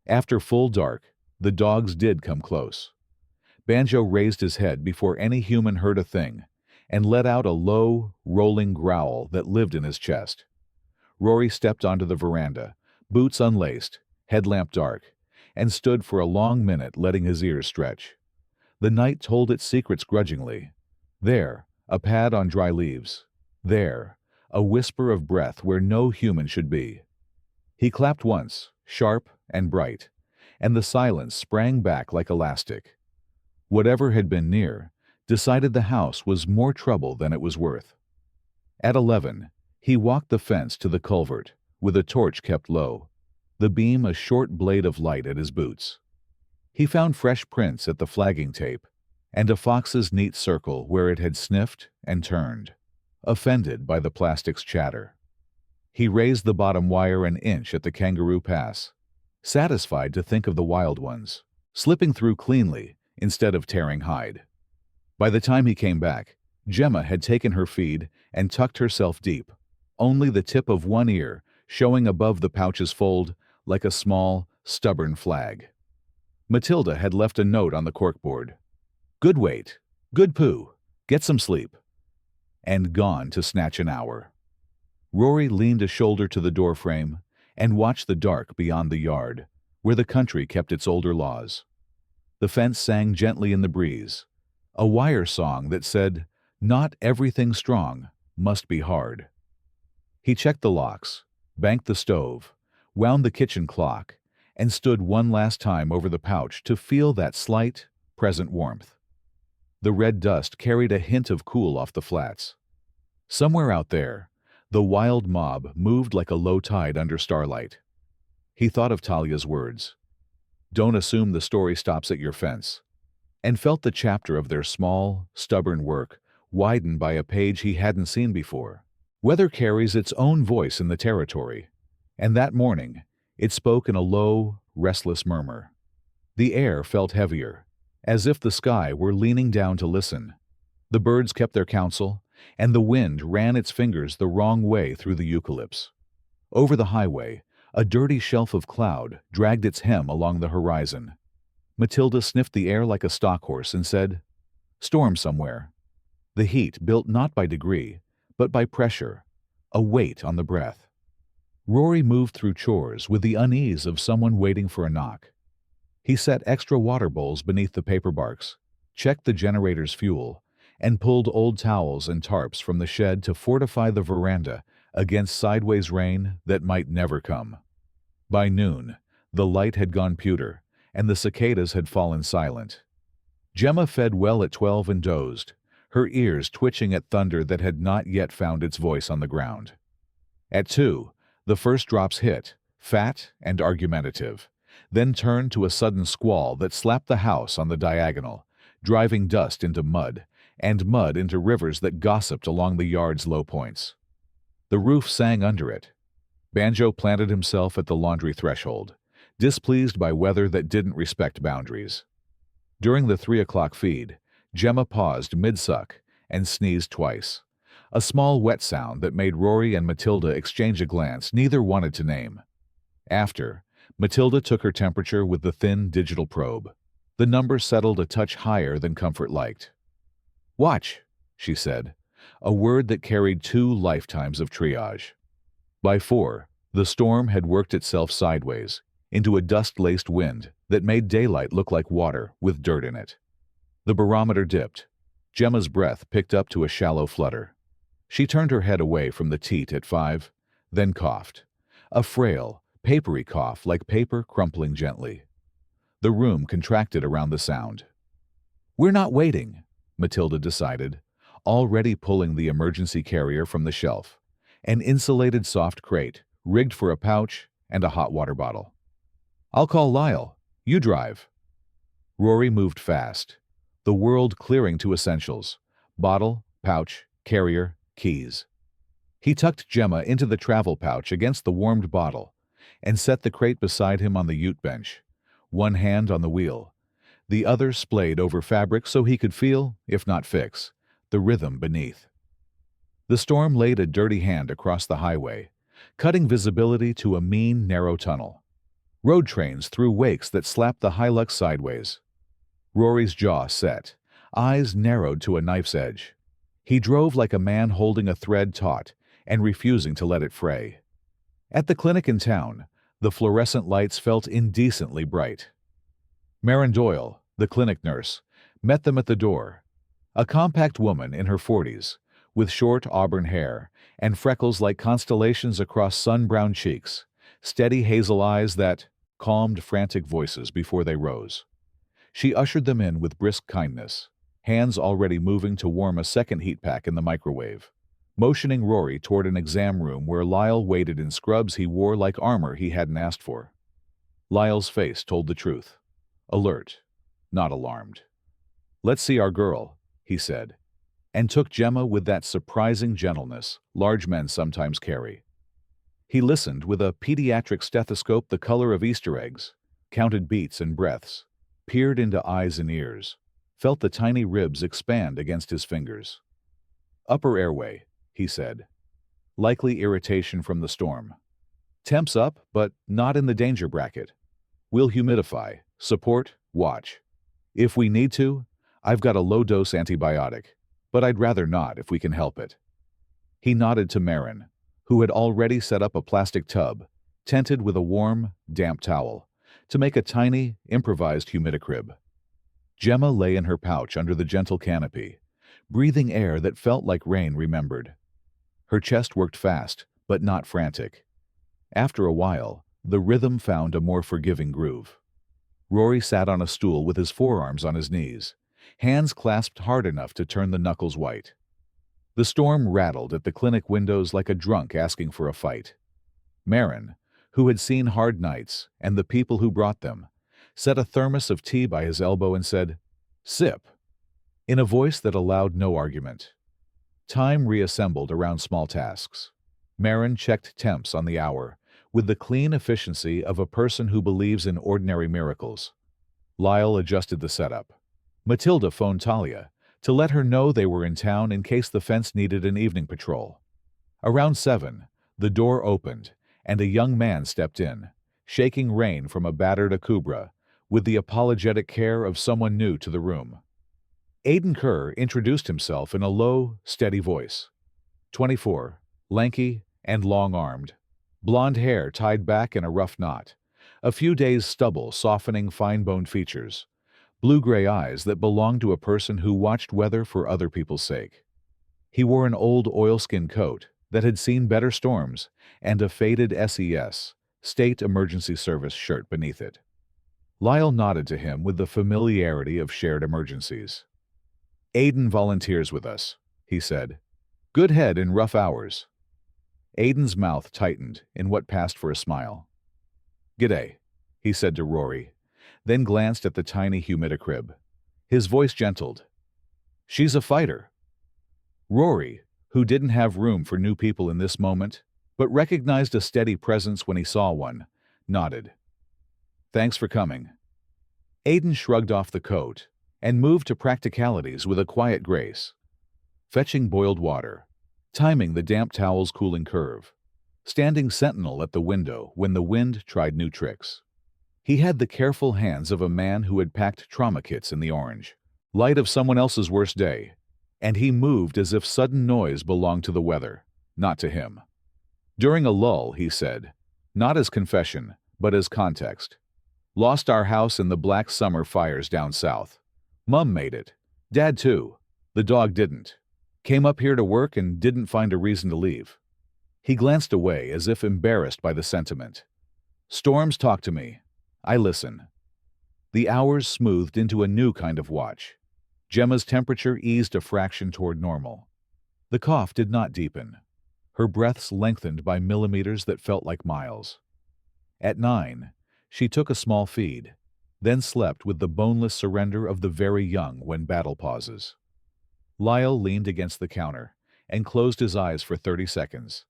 After full dark, the dogs did come close. Banjo raised his head before any human heard a thing and let out a low, rolling growl that lived in his chest. Rory stepped onto the veranda, boots unlaced, headlamp dark, and stood for a long minute letting his ears stretch. The night told its secrets grudgingly. There, a pad on dry leaves. There, a whisper of breath where no human should be. He clapped once, sharp and bright, and the silence sprang back like elastic. Whatever had been near decided the house was more trouble than it was worth. At 11, he walked the fence to the culvert, with a torch kept low, the beam a short blade of light at his boots. He found fresh prints at the flagging tape, and a fox's neat circle where it had sniffed and turned, offended by the plastic's chatter. He raised the bottom wire an inch at the kangaroo pass, satisfied to think of the wild ones, slipping through cleanly instead of tearing hide. By the time he came back, Jemma had taken her feed and tucked herself deep, only the tip of one ear showing above the pouch's fold like a small, stubborn flag. Matilda had left a note on the corkboard. "Good wait. Good poo. Get some sleep." And gone to snatch an hour. Rory leaned a shoulder to the doorframe and watched the dark beyond the yard, where the country kept its older laws. The fence sang gently in the breeze, a wire song that said, "Not everything strong must be hard." He checked the locks, banked the stove, wound the kitchen clock, and stood one last time over the pouch to feel that slight, present warmth. The red dust carried a hint of cool off the flats. Somewhere out there, the wild mob moved like a low tide under starlight. He thought of Talia's words, "Don't assume the story stops at your fence," and felt the chapter of their small, stubborn work widen by a page he hadn't seen before. Weather carries its own voice in the territory, and that morning it spoke in a low, restless murmur. The air felt heavier, as if the sky were leaning down to listen. The birds kept their counsel, and the wind ran its fingers the wrong way through the eucalypts. Over the highway, a dirty shelf of cloud dragged its hem along the horizon. Matilda sniffed the air like a stock horse and said, "Storm somewhere." The heat built not by degree, but by pressure, a weight on the breath. Rory moved through chores with the unease of someone waiting for a knock. He set extra water bowls beneath the paper barks, checked the generator's fuel, and pulled old towels and tarps from the shed to fortify the veranda against sideways rain that might never come. By noon, the light had gone pewter, and the cicadas had fallen silent. Jemma fed well at 12 and dozed, her ears twitching at thunder that had not yet found its voice on the ground. At 2, the first drops hit, fat and argumentative, then turned to a sudden squall that slapped the house on the diagonal, driving dust into mud, and mud into rivers that gossiped along the yard's low points. The roof sang under it. Banjo planted himself at the laundry threshold, displeased by weather that didn't respect boundaries. During the 3 o'clock feed, Jemma paused mid-suck and sneezed twice, a small wet sound that made Rory and Matilda exchange a glance neither wanted to name. After, Matilda took her temperature with the thin digital probe. The number settled a touch higher than Comfort liked. "Watch," she said, a word that carried 2 lifetimes of triage. By 4, the storm had worked itself sideways into a dust-laced wind that made daylight look like water with dirt in it. The barometer dipped. Gemma's breath picked up to a shallow flutter. She turned her head away from the teat at 5, then coughed. A frail, papery cough like paper crumpling gently. The room contracted around the sound. "We're not waiting," Matilda decided, already pulling the emergency carrier from the shelf, an insulated soft crate, rigged for a pouch and a hot water bottle. "I'll call Lyle. You drive." Rory moved fast, the world clearing to essentials: bottle, pouch, carrier, keys. He tucked Jemma into the travel pouch against the warmed bottle and set the crate beside him on the ute bench, one hand on the wheel, the other splayed over fabric so he could feel, if not fix, the rhythm beneath. The storm laid a dirty hand across the highway, cutting visibility to a mean, narrow tunnel. Road trains threw wakes that slapped the Hilux sideways. Rory's jaw set, eyes narrowed to a knife's edge. He drove like a man holding a thread taut and refusing to let it fray. At the clinic in town, the fluorescent lights felt indecently bright. Marin Doyle, the clinic nurse, met them at the door. A compact woman in her 40s, with short auburn hair and freckles like constellations across sun-browned cheeks, steady hazel eyes that calmed frantic voices before they rose. She ushered them in with brisk kindness, hands already moving to warm a second heat pack in the microwave, motioning Rory toward an exam room where Lyle waited in scrubs he wore like armor he hadn't asked for. Lyle's face told the truth. Alert, not alarmed. "Let's see our girl," he said, and took Jemma with that surprising gentleness large men sometimes carry. He listened with a pediatric stethoscope the color of Easter eggs, counted beats and breaths, peered into eyes and ears, felt the tiny ribs expand against his fingers. "Upper airway," he said. "Likely irritation from the storm." Temps up, but not in the danger bracket. We'll humidify, support, watch. If we need to, I've got a low-dose antibiotic, but I'd rather not if we can help it." He nodded to Marin, who had already set up a plastic tub, tented with a warm, damp towel, to make a tiny, improvised humidicrib. Jemma lay in her pouch under the gentle canopy, breathing air that felt like rain remembered. Her chest worked fast, but not frantic. After a while, the rhythm found a more forgiving groove. Rory sat on a stool with his forearms on his knees, hands clasped hard enough to turn the knuckles white. The storm rattled at the clinic windows like a drunk asking for a fight. Marin, who had seen hard nights and the people who brought them, set a thermos of tea by his elbow and said, "Sip," in a voice that allowed no argument. Time reassembled around small tasks. Marin checked temps on the hour, with the clean efficiency of a person who believes in ordinary miracles. Lyle adjusted the setup. Matilda phoned Talia to let her know they were in town in case the fence needed an evening patrol. Around 7, the door opened, and a young man stepped in, shaking rain from a battered akubra, with the apologetic care of someone new to the room. Aidan Kerr introduced himself in a low, steady voice. 24, lanky and long-armed. Blonde hair tied back in a rough knot. A few days' stubble softening fine-boned features. Blue-gray eyes that belonged to a person who watched weather for other people's sake. He wore an old oilskin coat that had seen better storms and a faded SES, State Emergency Service shirt beneath it. Lyle nodded to him with the familiarity of shared emergencies. "Aidan volunteers with us," he said. "Good head in rough hours." Aidan's mouth tightened in what passed for a smile. "G'day," he said to Rory, then glanced at the tiny humidicrib. His voice gentled. "She's a fighter." Rory, who didn't have room for new people in this moment, but recognized a steady presence when he saw one, nodded. "Thanks for coming." Aidan shrugged off the coat and moved to practicalities with a quiet grace. Fetching boiled water, timing the damp towel's cooling curve, standing sentinel at the window when the wind tried new tricks. He had the careful hands of a man who had packed trauma kits in the orange, light of someone else's worst day, and he moved as if sudden noise belonged to the weather, not to him. During a lull, he said, not as confession, but as context. "Lost our house in the black summer fires down south. Mum made it. Dad too. The dog didn't. Came up here to work and didn't find a reason to leave." He glanced away as if embarrassed by the sentiment. "Storms talk to me. I listen." The hours smoothed into a new kind of watch. Gemma's temperature eased a fraction toward normal. The cough did not deepen. Her breaths lengthened by millimeters that felt like miles. At 9, she took a small feed, then slept with the boneless surrender of the very young when battle pauses. Lyle leaned against the counter and closed his eyes for 30 seconds,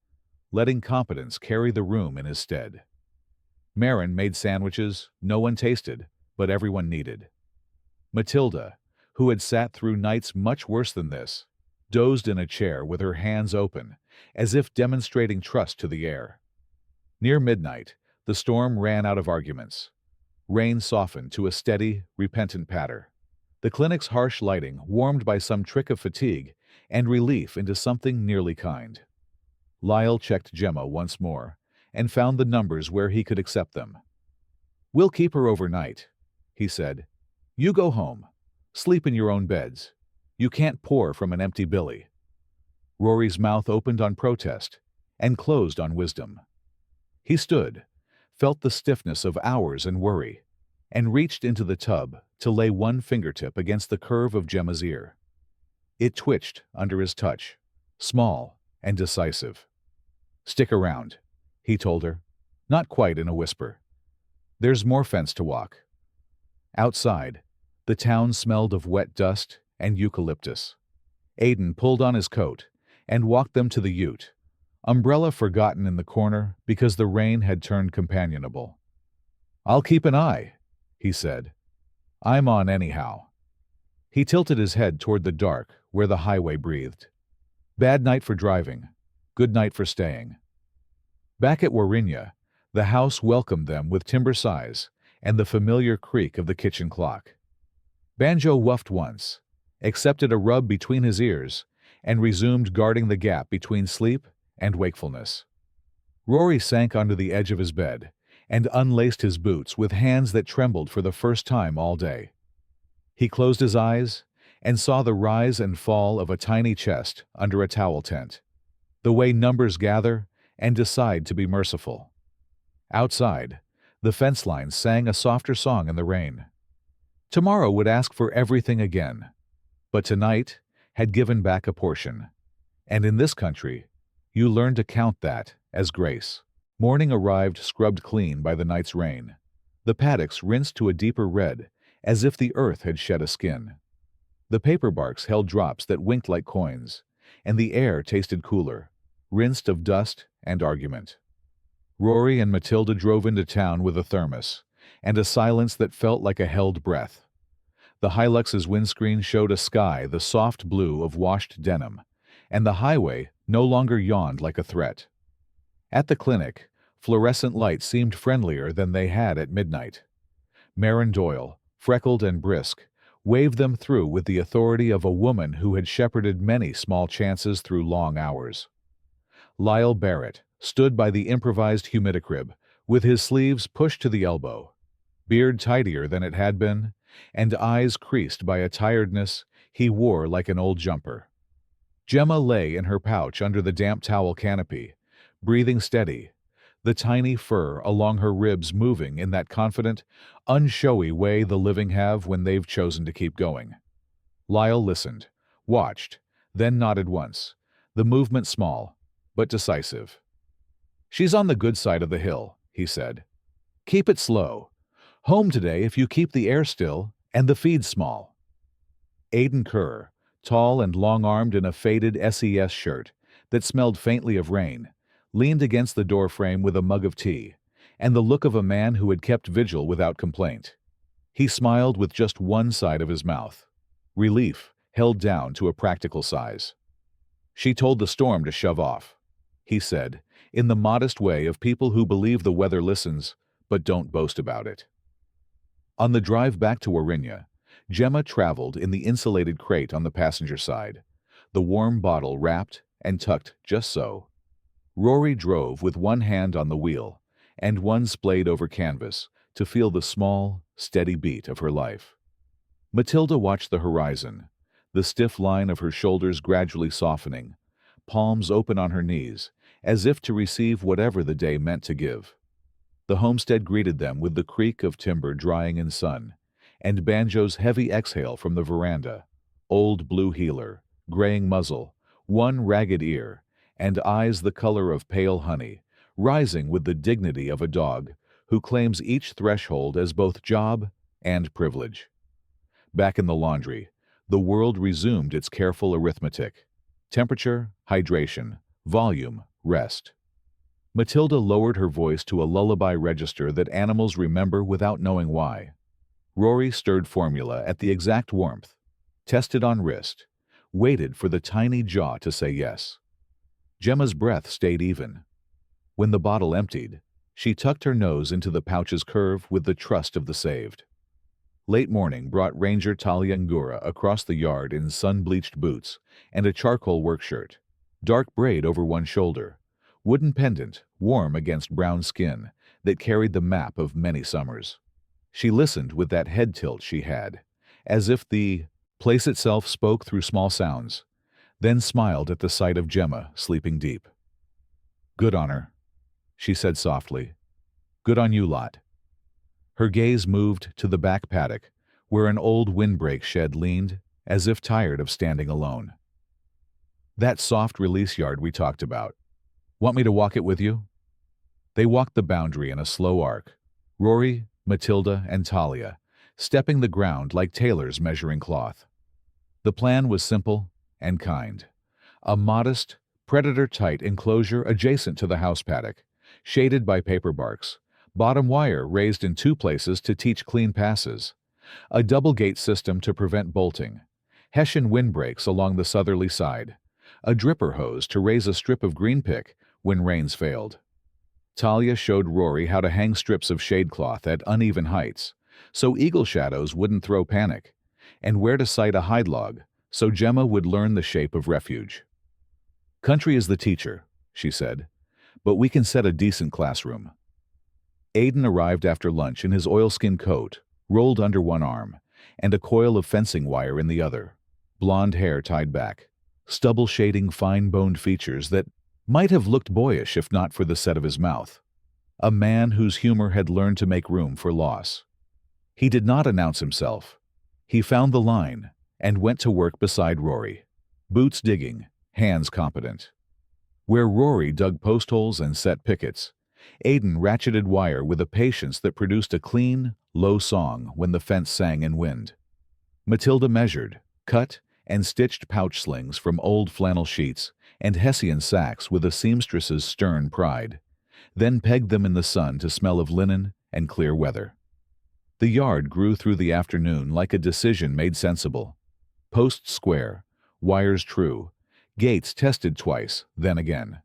letting competence carry the room in his stead. Marin made sandwiches no one tasted, but everyone needed. Matilda, who had sat through nights much worse than this, dozed in a chair with her hands open, as if demonstrating trust to the air. Near midnight, the storm ran out of arguments. Rain softened to a steady, repentant patter. The clinic's harsh lighting warmed by some trick of fatigue and relief into something nearly kind. Lyle checked Jemma once more and found the numbers where he could accept them. "We'll keep her overnight," he said. "You go home. Sleep in your own beds. You can't pour from an empty billy." Rory's mouth opened on protest and closed on wisdom. He stood, felt the stiffness of hours and worry, and reached into the tub to lay one fingertip against the curve of Gemma's ear. It twitched under his touch, small and decisive. "Stick around," he told her, not quite in a whisper. "There's more fence to walk." Outside, the town smelled of wet dust and eucalyptus. Aidan pulled on his coat and walked them to the ute, umbrella forgotten in the corner because the rain had turned companionable. "I'll keep an eye," he said. "I'm on anyhow." He tilted his head toward the dark where the highway breathed. Bad night for driving, good night for staying. Back at Warrinya, The house welcomed them with timber sighs and the familiar creak of the kitchen clock. Banjo wuffed once, accepted a rub between his ears, and resumed guarding the gap between sleep and wakefulness. Rory sank onto the edge of his bed and unlaced his boots with hands that trembled for the first time all day. He closed his eyes and saw the rise and fall of a tiny chest under a towel tent, the way numbers gather and decide to be merciful. Outside, the fence lines sang a softer song in the rain. Tomorrow would ask for everything again, but tonight had given back a portion. And in this country, you learn to count that as grace. Morning arrived scrubbed clean by the night's rain. The paddocks rinsed to a deeper red, as if the earth had shed a skin. The paper barks held drops that winked like coins, and the air tasted cooler, rinsed of dust and argument. Rory and Matilda drove into town with a thermos, and a silence that felt like a held breath. The Hilux's windscreen showed a sky the soft blue of washed denim, and the highway no longer yawned like a threat. At the clinic, fluorescent lights seemed friendlier than they had at midnight. Marin Doyle, freckled and brisk, waved them through with the authority of a woman who had shepherded many small chances through long hours. Lyle Barrett stood by the improvised humidicrib, with his sleeves pushed to the elbow, beard tidier than it had been, and eyes creased by a tiredness he wore like an old jumper. Jemma lay in her pouch under the damp towel canopy, breathing steady, the tiny fur along her ribs moving in that confident, unshowy way the living have when they've chosen to keep going. Lyle listened, watched, then nodded once, the movement small, but decisive. "She's on the good side of the hill," he said. "Keep it slow. Home today if you keep the air still and the feed small." Aidan Kerr, tall and long-armed in a faded SES shirt that smelled faintly of rain, leaned against the doorframe with a mug of tea and the look of a man who had kept vigil without complaint. He smiled with just one side of his mouth, relief held down to a practical size. "She told the storm to shove off," he said, in the modest way of people who believe the weather listens but don't boast about it. On the drive back to Warrinya, Jemma traveled in the insulated crate on the passenger side, the warm bottle wrapped and tucked just so. Rory drove with one hand on the wheel and one splayed over canvas to feel the small, steady beat of her life. Matilda watched the horizon, the stiff line of her shoulders gradually softening, palms open on her knees, as if to receive whatever the day meant to give. The homestead greeted them with the creak of timber drying in sun, and Banjo's heavy exhale from the veranda, old blue heeler, graying muzzle, one ragged ear, and eyes the color of pale honey, rising with the dignity of a dog who claims each threshold as both job and privilege. Back in the laundry, the world resumed its careful arithmetic: temperature, hydration, volume, rest. Matilda lowered her voice to a lullaby register that animals remember without knowing why. Rory stirred formula at the exact warmth, tested on wrist, waited for the tiny jaw to say yes. Gemma's breath stayed even. When the bottle emptied, she tucked her nose into the pouch's curve with the trust of the saved. Late morning brought Ranger Talia Ngura across the yard in sun-bleached boots and a charcoal work shirt, dark braid over one shoulder, wooden pendant warm against brown skin that carried the map of many summers. She listened with that head tilt she had, as if the place itself spoke through small sounds, then smiled at the sight of Jemma sleeping deep. "Good on her," she said softly. "Good on you lot." Her gaze moved to the back paddock, where an old windbreak shed leaned, as if tired of standing alone. "That soft release yard we talked about. Want me to walk it with you?" They walked the boundary in a slow arc, Rory, Matilda, and Talia, stepping the ground like tailors measuring cloth. The plan was simple and kind. A modest, predator-tight enclosure adjacent to the house paddock, shaded by paper barks, bottom wire raised in two places to teach clean passes, a double-gate system to prevent bolting, Hessian windbreaks along the southerly side, a dripper hose to raise a strip of green pick when rains failed. Talia showed Rory how to hang strips of shade cloth at uneven heights, so eagle shadows wouldn't throw panic, and where to site a hide log, so Jemma would learn the shape of refuge. "Country is the teacher," she said, "but we can set a decent classroom." Aiden arrived after lunch in his oilskin coat, rolled under one arm, and a coil of fencing wire in the other, blonde hair tied back, stubble shading fine-boned features that might have looked boyish if not for the set of his mouth. A man whose humor had learned to make room for loss. He did not announce himself. He found the line and went to work beside Rory, boots digging, hands competent. Where Rory dug post holes and set pickets, Aiden ratcheted wire with a patience that produced a clean, low song when the fence sang in wind. Matilda measured, cut, and stitched pouch slings from old flannel sheets and Hessian sacks with a seamstress's stern pride, then pegged them in the sun to smell of linen and clear weather. The yard grew through the afternoon like a decision made sensible. Posts square, wires true, gates tested twice, then again.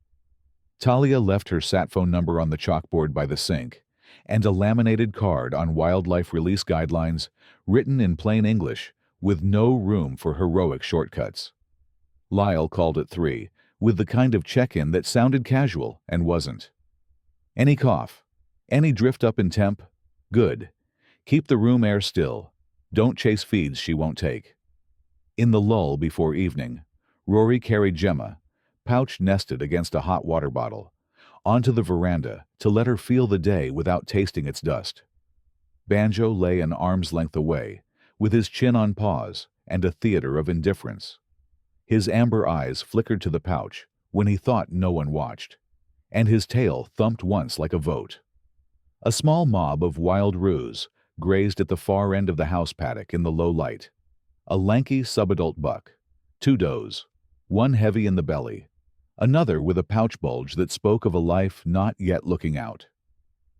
Talia left her sat phone number on the chalkboard by the sink, and a laminated card on wildlife release guidelines written in plain English with no room for heroic shortcuts. Lyle called at 3, with the kind of check-in that sounded casual and wasn't. "Any cough? Any drift up in temp? Good. Keep the room air still. Don't chase feeds she won't take." In the lull before evening, Rory carried Jemma, pouch nested against a hot water bottle, onto the veranda to let her feel the day without tasting its dust. Banjo lay an arm's length away, with his chin on paws and a theater of indifference. His amber eyes flickered to the pouch when he thought no one watched, and his tail thumped once like a vote. A small mob of wild roos grazed at the far end of the house paddock in the low light. A lanky subadult buck, 2 does, one heavy in the belly, another with a pouch bulge that spoke of a life not yet looking out.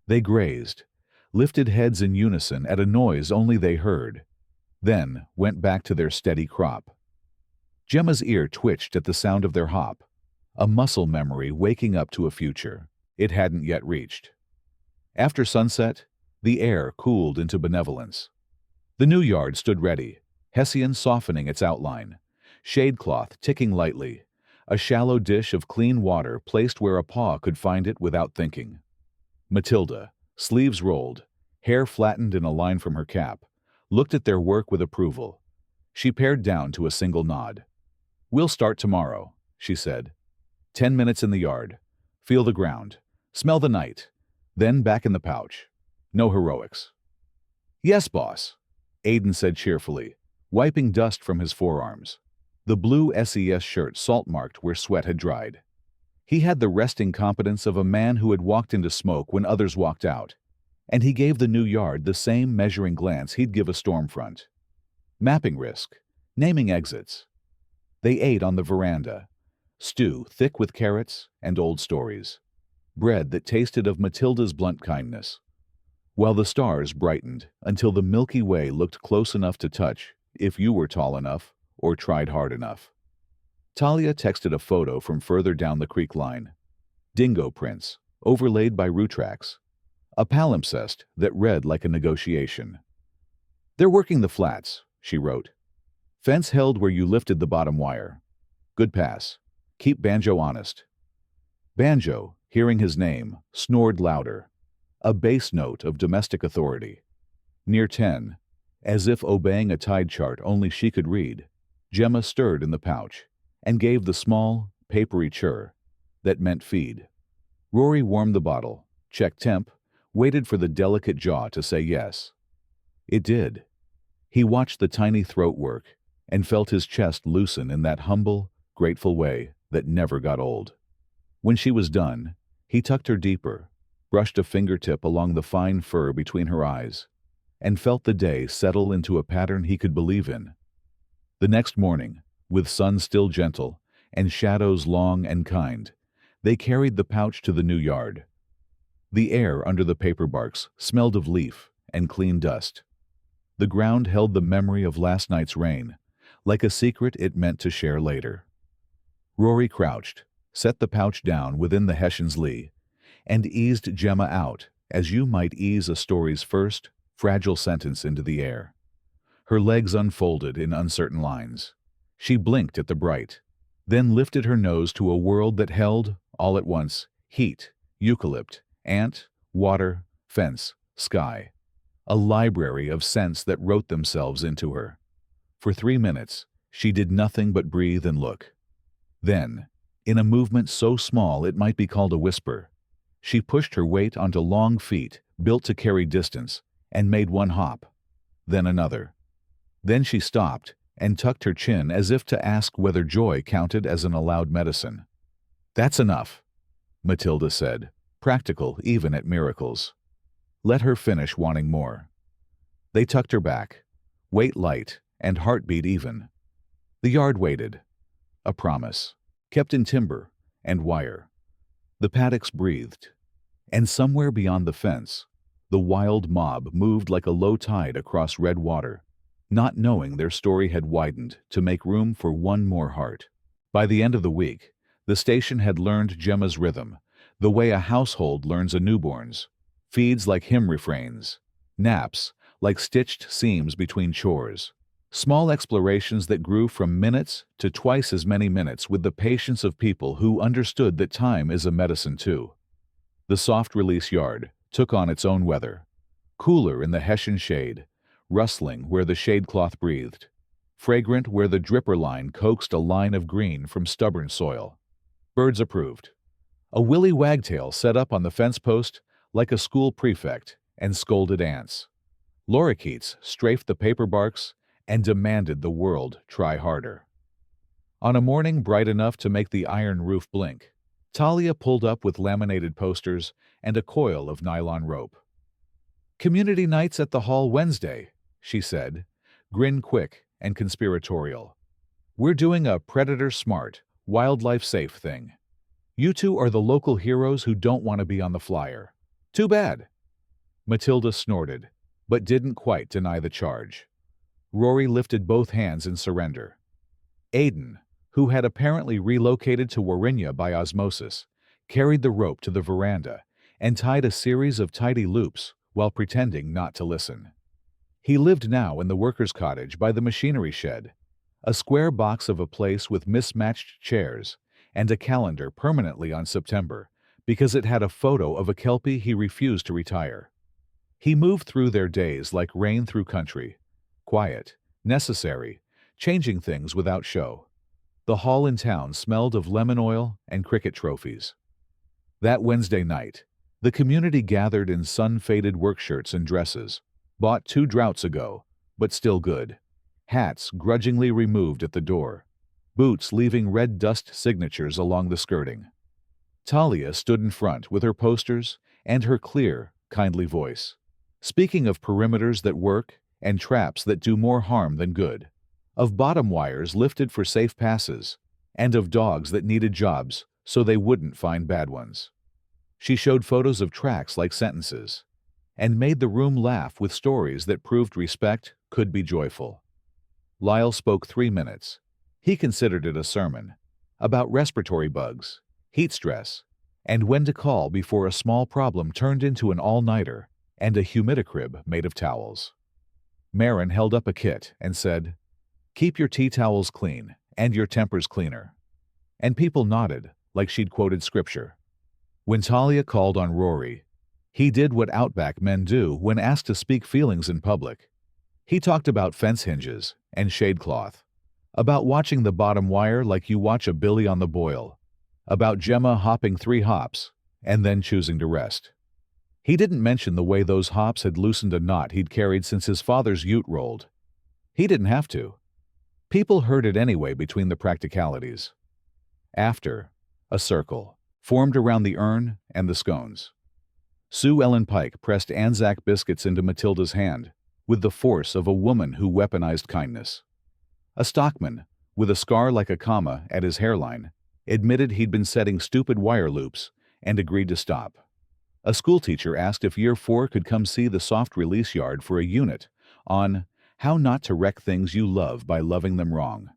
They grazed, lifted heads in unison at a noise only they heard, then went back to their steady crop. Gemma's ear twitched at the sound of their hop, a muscle memory waking up to a future it hadn't yet reached. After sunset, the air cooled into benevolence. The new yard stood ready, Hessian softening its outline, shade cloth ticking lightly, a shallow dish of clean water placed where a paw could find it without thinking. Matilda, sleeves rolled, hair flattened in a line from her cap, looked at their work with approval. She pared down to a single nod. "We'll start tomorrow," she said. 10 minutes in the yard. Feel the ground. Smell the night. Then back in the pouch. No heroics." "Yes, boss," Aiden said cheerfully, wiping dust from his forearms. The blue SES shirt salt-marked where sweat had dried. He had the resting competence of a man who had walked into smoke when others walked out, and he gave the new yard the same measuring glance he'd give a storm front. Mapping risk, naming exits. They ate on the veranda, stew thick with carrots and old stories, bread that tasted of Matilda's blunt kindness, while the stars brightened until the Milky Way looked close enough to touch if you were tall enough or tried hard enough. Talia texted a photo from further down the creek line. Dingo prints, overlaid by root tracks. A palimpsest that read like a negotiation. "They're working the flats," she wrote. "Fence held where you lifted the bottom wire. Good pass. Keep Banjo honest." Banjo, hearing his name, snored louder, a bass note of domestic authority. Near 10, as if obeying a tide chart only she could read, Jemma stirred in the pouch and gave the small, papery chirr that meant feed. Rory warmed the bottle, checked temp, waited for the delicate jaw to say yes. It did. He watched the tiny throat work and felt his chest loosen in that humble, grateful way that never got old. When she was done, he tucked her deeper, brushed a fingertip along the fine fur between her eyes, and felt the day settle into a pattern he could believe in. The next morning, with sun still gentle and shadows long and kind, they carried the pouch to the new yard. The air under the paper barks smelled of leaf and clean dust. The ground held the memory of last night's rain, like a secret it meant to share later. Rory crouched, set the pouch down within the Hessian's lee, and eased Jemma out, as you might ease a story's first, fragile sentence into the air. Her legs unfolded in uncertain lines. She blinked at the bright, then lifted her nose to a world that held, all at once, heat, eucalypt, ant, water, fence, sky. A library of scents that wrote themselves into her. For 3 minutes, she did nothing but breathe and look. Then, in a movement so small it might be called a whisper, she pushed her weight onto long feet built to carry distance and made one hop, then another. Then she stopped and tucked her chin as if to ask whether joy counted as an allowed medicine. "That's enough," Matilda said, practical even at miracles. Let her finish wanting more. They tucked her back, weight light and heartbeat even. The yard waited. A promise, kept in timber and wire. The paddocks breathed. And somewhere beyond the fence, the wild mob moved like a low tide across red water, not knowing their story had widened to make room for one more heart. By the end of the week, the station had learned Gemma's rhythm, the way a household learns a newborn's. Feeds like hymn refrains, naps like stitched seams between chores. Small explorations that grew from minutes to twice as many minutes with the patience of people who understood that time is a medicine too. The soft-release yard took on its own weather. Cooler in the Hessian shade, rustling where the shadecloth breathed, fragrant where the dripper line coaxed a line of green from stubborn soil. Birds approved. A willy wagtail set up on the fence post like a school prefect and scolded ants. Lorikeets strafed the paper barks and demanded the world try harder. On a morning bright enough to make the iron roof blink, Talia pulled up with laminated posters and a coil of nylon rope. "Community nights at the hall Wednesday," she said, grin quick and conspiratorial. "We're doing a predator-smart, wildlife-safe thing. You two are the local heroes who don't want to be on the flyer. Too bad." Matilda snorted, but didn't quite deny the charge. Rory lifted both hands in surrender. Aidan, who had apparently relocated to Warrinya by osmosis, carried the rope to the veranda and tied a series of tidy loops while pretending not to listen. He lived now in the workers' cottage by the machinery shed, a square box of a place with mismatched chairs and a calendar permanently on September because it had a photo of a Kelpie he refused to retire. He moved through their days like rain through country, quiet, necessary, changing things without show. The hall in town smelled of lemon oil and cricket trophies. That Wednesday night, the community gathered in sun-faded work shirts and dresses, bought 2 droughts ago, but still good, hats grudgingly removed at the door, boots leaving red dust signatures along the skirting. Talia stood in front with her posters and her clear, kindly voice, speaking of perimeters that work and traps that do more harm than good, of bottom wires lifted for safe passes, and of dogs that needed jobs so they wouldn't find bad ones. She showed photos of tracks like sentences, and made the room laugh with stories that proved respect could be joyful. Lyle spoke 3 minutes. He considered it a sermon, about respiratory bugs, heat stress, and when to call before a small problem turned into an all-nighter and a humidicrib made of towels. Marin held up a kit and said, "Keep your tea towels clean and your tempers cleaner." And people nodded, like she'd quoted scripture. When Talia called on Rory, he did what Outback men do when asked to speak feelings in public. He talked about fence hinges and shadecloth, about watching the bottom wire like you watch a billy on the boil, about Jemma hopping 3 hops and then choosing to rest. He didn't mention the way those hops had loosened a knot he'd carried since his father's ute rolled. He didn't have to. People heard it anyway between the practicalities. After, a circle formed around the urn and the scones. Sue Ellen Pike pressed Anzac biscuits into Matilda's hand with the force of a woman who weaponized kindness. A stockman, with a scar like a comma at his hairline, admitted he'd been setting stupid wire loops and agreed to stop. A schoolteacher asked if Year 4 could come see the soft release yard for a unit on how not to wreck things you love by loving them wrong.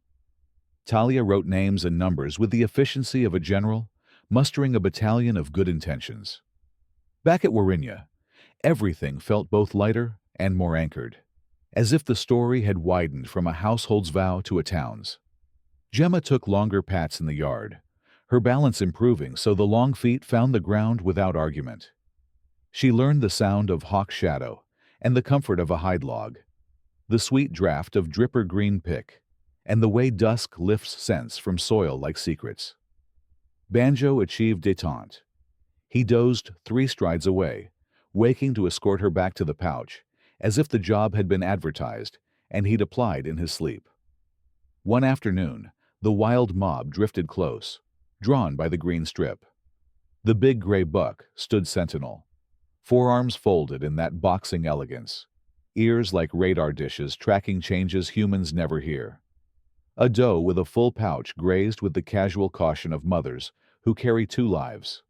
Talia wrote names and numbers with the efficiency of a general mustering a battalion of good intentions. Back at Warrinya, everything felt both lighter and more anchored, as if the story had widened from a household's vow to a town's. Gemma took longer pats in the yard, her balance improving so the long feet found the ground without argument. She learned the sound of hawk shadow and the comfort of a hide log, the sweet draft of dripper green pick, and the way dusk lifts scents from soil like secrets. Banjo achieved détente. He dozed 3 strides away, waking to escort her back to the pouch, as if the job had been advertised and he'd applied in his sleep. One afternoon, the wild mob drifted close, drawn by the green strip. The big gray buck stood sentinel, forearms folded in that boxing elegance, ears like radar dishes tracking changes humans never hear. A doe with a full pouch grazed with the casual caution of mothers who carry 2 lives.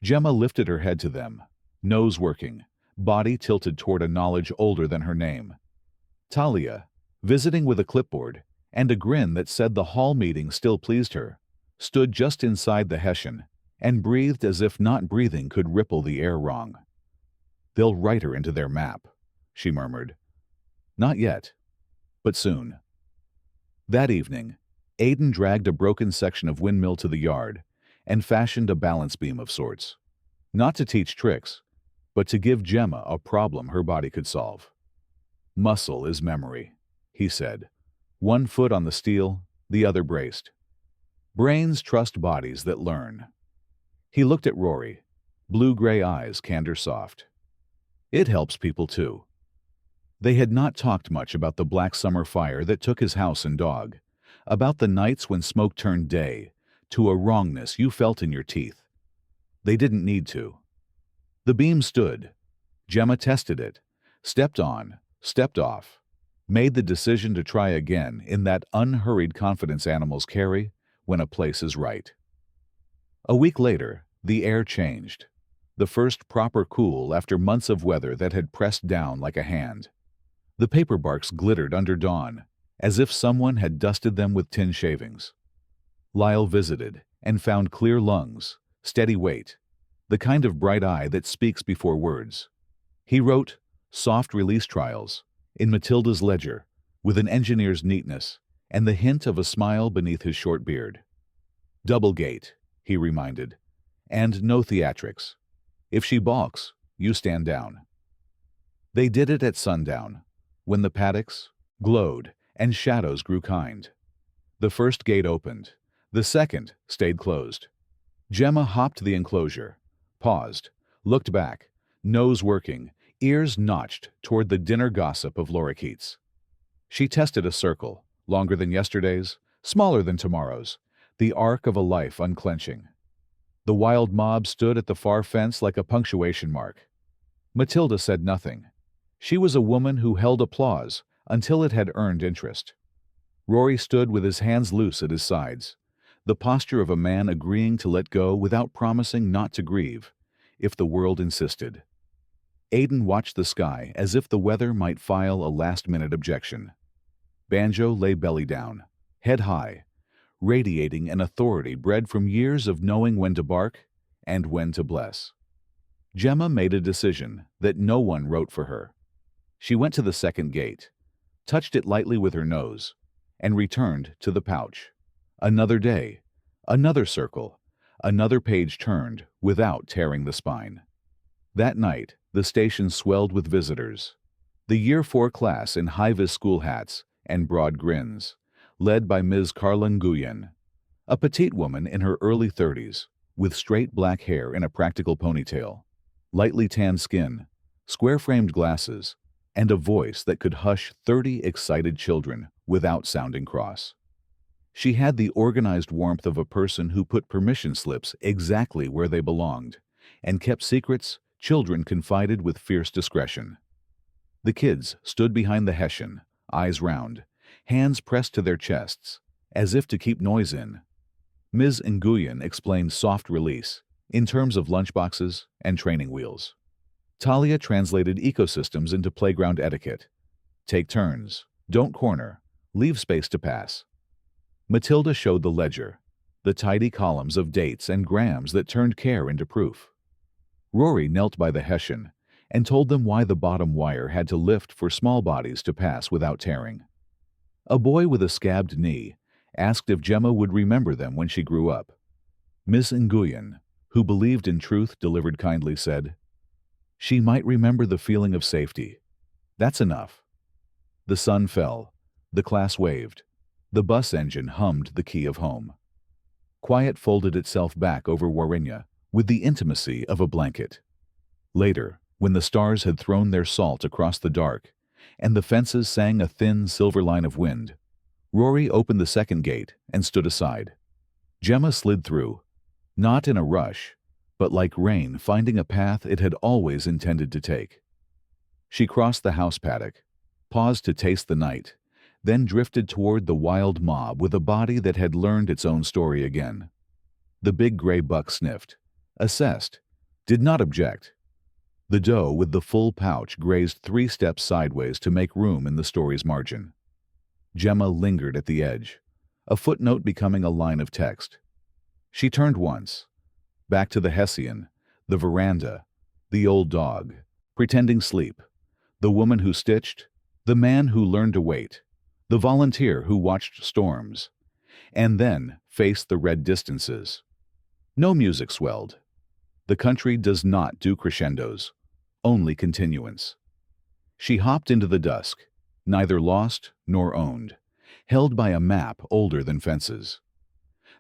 Gemma lifted her head to them, nose working, body tilted toward a knowledge older than her name. Talia, visiting with a clipboard and a grin that said the hall meeting still pleased her, stood just inside the Hessian and breathed as if not breathing could ripple the air wrong. "They'll write her into their map," she murmured. "Not yet, but soon." That evening, Aidan dragged a broken section of windmill to the yard and fashioned a balance beam of sorts. Not to teach tricks, but to give Gemma a problem her body could solve. "Muscle is memory," he said, one foot on the steel, the other braced. "Brains trust bodies that learn." He looked at Rory, blue-gray eyes candor soft. "It helps people too." They had not talked much about the black summer fire that took his house and dog, about the nights when smoke turned day to a wrongness you felt in your teeth. They didn't need to. The beam stood. Gemma tested it, stepped on, stepped off, made the decision to try again in that unhurried confidence animals carry when a place is right. A week later, the air changed. The first proper cool after months of weather that had pressed down like a hand. The paper barks glittered under dawn, as if someone had dusted them with tin shavings. Lyle visited and found clear lungs, steady weight, the kind of bright eye that speaks before words. He wrote soft release trials in Matilda's ledger with an engineer's neatness and the hint of a smile beneath his short beard. "Double gate," he reminded, "and no theatrics. If she balks, you stand down." They did it at sundown, when the paddocks glowed and shadows grew kind. The first gate opened. The second stayed closed. Gemma hopped the enclosure, paused, looked back, nose working, ears notched toward the dinner gossip of lorikeets. She tested a circle, longer than yesterday's, smaller than tomorrow's, the arc of a life unclenching. The wild mob stood at the far fence like a punctuation mark. Matilda said nothing. She was a woman who held applause until it had earned interest. Rory stood with his hands loose at his sides, the posture of a man agreeing to let go without promising not to grieve, if the world insisted. Aidan watched the sky as if the weather might file a last-minute objection. Banjo lay belly down, head high, radiating an authority bred from years of knowing when to bark and when to bless. Jemma made a decision that no one wrote for her. She went to the second gate, touched it lightly with her nose, and returned to the pouch. Another day, another circle, another page turned without tearing the spine. That night, the station swelled with visitors. The Year 4 class in high-vis school hats and broad grins, led by Ms. Carla Nguyen, a petite woman in her early 30s, with straight black hair in a practical ponytail, lightly tanned skin, square-framed glasses, and a voice that could hush 30 excited children without sounding cross. She had the organized warmth of a person who put permission slips exactly where they belonged and kept secrets children confided with fierce discretion. The kids stood behind the Hessian, eyes round, hands pressed to their chests, as if to keep noise in. Ms. Nguyen explained soft release in terms of lunchboxes and training wheels. Talia translated ecosystems into playground etiquette. Take turns, don't corner, leave space to pass. Matilda showed the ledger, the tidy columns of dates and grams that turned care into proof. Rory knelt by the Hessian and told them why the bottom wire had to lift for small bodies to pass without tearing. A boy with a scabbed knee asked if Jemma would remember them when she grew up. Miss Nguyen, who believed in truth delivered kindly, said, "She might remember the feeling of safety. That's enough." The sun fell. The class waved. The bus engine hummed the key of home. Quiet folded itself back over Warrinya with the intimacy of a blanket. Later, when the stars had thrown their salt across the dark and the fences sang a thin silver line of wind, Rory opened the second gate and stood aside. Jemma slid through, not in a rush, but like rain finding a path it had always intended to take. She crossed the house paddock, paused to taste the night, then drifted toward the wild mob with a body that had learned its own story again. The big gray buck sniffed, assessed, did not object. The doe with the full pouch grazed 3 steps sideways to make room in the story's margin. Jemma lingered at the edge, a footnote becoming a line of text. She turned once, back to the Hessian, the veranda, the old dog, pretending sleep, the woman who stitched, the man who learned to wait, the volunteer who watched storms, and then faced the red distances. No music swelled. The country does not do crescendos, only continuance. She hopped into the dusk, neither lost nor owned, held by a map older than fences.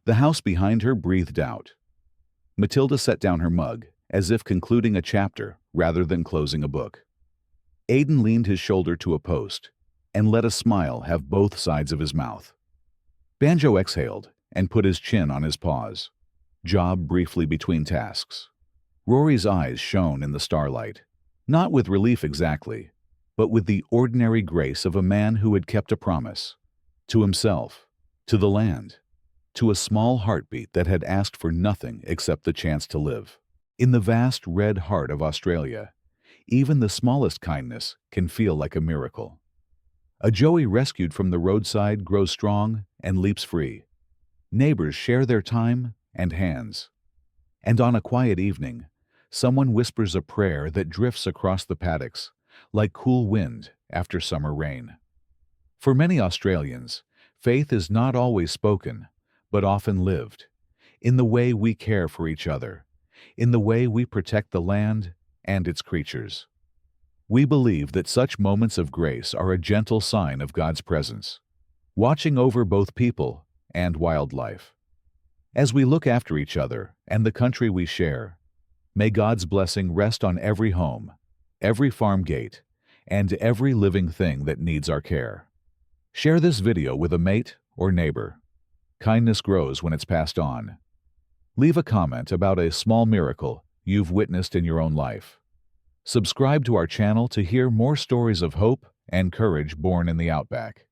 The house behind her breathed out. Matilda set down her mug, as if concluding a chapter rather than closing a book. Aidan leaned his shoulder to a post and let a smile have both sides of his mouth. Banjo exhaled and put his chin on his paws, jaw briefly between tasks. Rory's eyes shone in the starlight, not with relief exactly, but with the ordinary grace of a man who had kept a promise. To himself, to the land, to a small heartbeat that had asked for nothing except the chance to live. In the vast red heart of Australia, even the smallest kindness can feel like a miracle. A joey rescued from the roadside grows strong and leaps free. Neighbors share their time and hands. And on a quiet evening, someone whispers a prayer that drifts across the paddocks, like cool wind after summer rain. For many Australians, faith is not always spoken, but often lived, in the way we care for each other, in the way we protect the land and its creatures. We believe that such moments of grace are a gentle sign of God's presence, watching over both people and wildlife. As we look after each other and the country we share, may God's blessing rest on every home, every farm gate, and every living thing that needs our care. Share this video with a mate or neighbor. Kindness grows when it's passed on. Leave a comment about a small miracle you've witnessed in your own life. Subscribe to our channel to hear more stories of hope and courage born in the Outback.